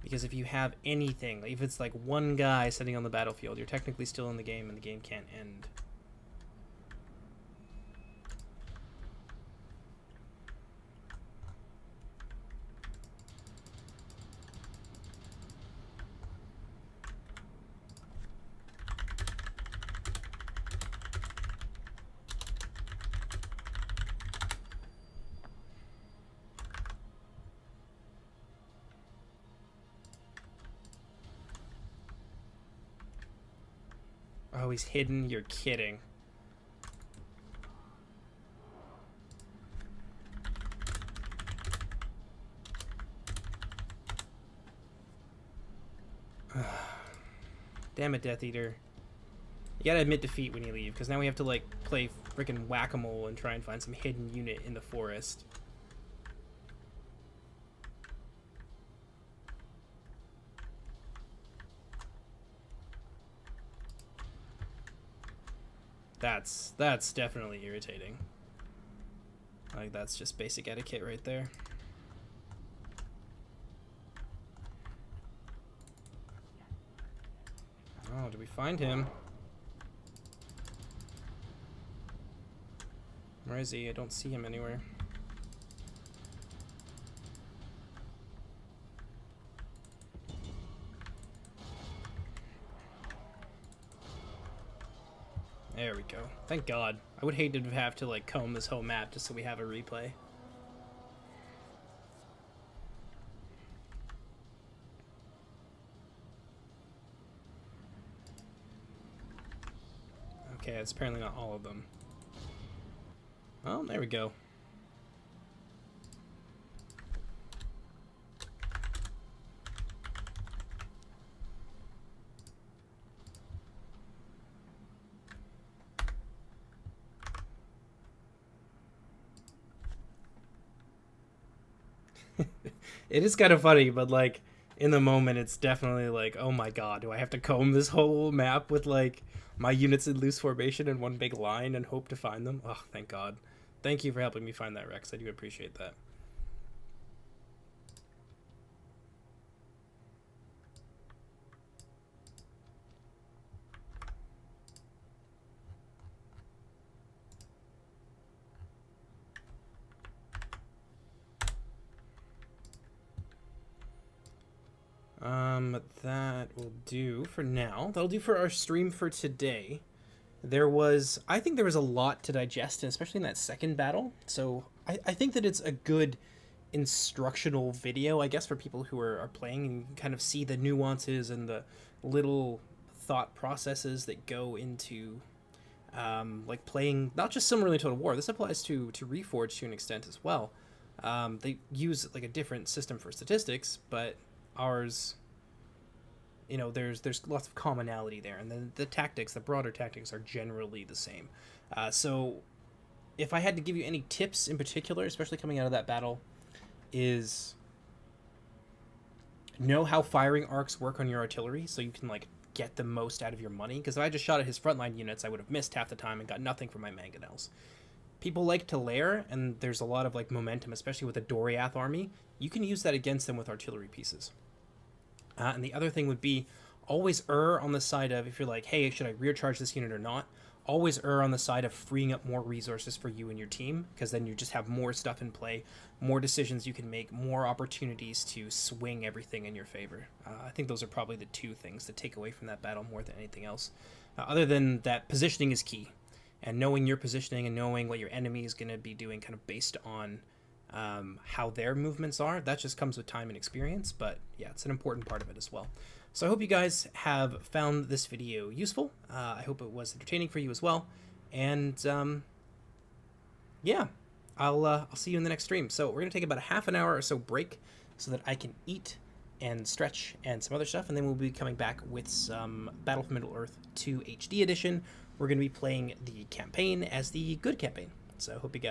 Because if you have anything, like if it's like one guy sitting on the battlefield, you're technically still in the game and the game can't end. Oh, he's hidden? You're kidding. Damn it, Death Eater. You gotta admit defeat when you leave, because now we have to, like, play frickin' whack-a-mole and try and find some hidden unit in the forest. That's definitely irritating. Like, that's just basic etiquette right there. Oh, did we find him? Where is he? I don't see him anywhere. There we go. Thank God. I would hate to have to like comb this whole map just so we have a replay. Okay, it's apparently not all of them. Oh, there we go. It is kind of funny, but like in the moment, it's definitely like, oh my god, do I have to comb this whole map with like my units in loose formation in one big line and hope to find them? Oh, thank God. Thank you for helping me find that, Rex. I do appreciate that. That will do for now. That'll do for our stream for today. I think there was a lot to digest, and especially in that second battle. So I think that it's a good instructional video, I guess, for people who are playing and you can kind of see the nuances and the little thought processes that go into like playing not just Silmarillion Total War. This applies to Reforged to an extent as well. They use like a different system for statistics, but ours, you know, there's lots of commonality there, and then the tactics, the broader tactics, are generally the same. So if I had to give you any tips in particular, especially coming out of that battle, is know how firing arcs work on your artillery so you can like get the most out of your money, because if I just shot at his frontline units, I would have missed half the time and got nothing from my mangonels. People like to layer, and there's a lot of like momentum, especially with a Doriath army. You can use that against them with artillery pieces. And the other thing would be always err on the side of, if you're like, hey, should I rear charge this unit or not? Always err on the side of freeing up more resources for you and your team, because then you just have more stuff in play, more decisions you can make, more opportunities to swing everything in your favor. I think those are probably the two things to take away from that battle more than anything else. Other than that, positioning is key. And knowing your positioning and knowing what your enemy is going to be doing kind of based on how their movements are, that just comes with time and experience. But yeah, it's an important part of it as well. So I hope you guys have found this video useful. I hope it was entertaining for you as well. And yeah, I'll see you in the next stream. So we're going to take about a half an hour or so break so that I can eat and stretch and some other stuff. And then we'll be coming back with some Battle for Middle-earth 2 HD edition. We're going to be playing the campaign as the good campaign. So I hope you guys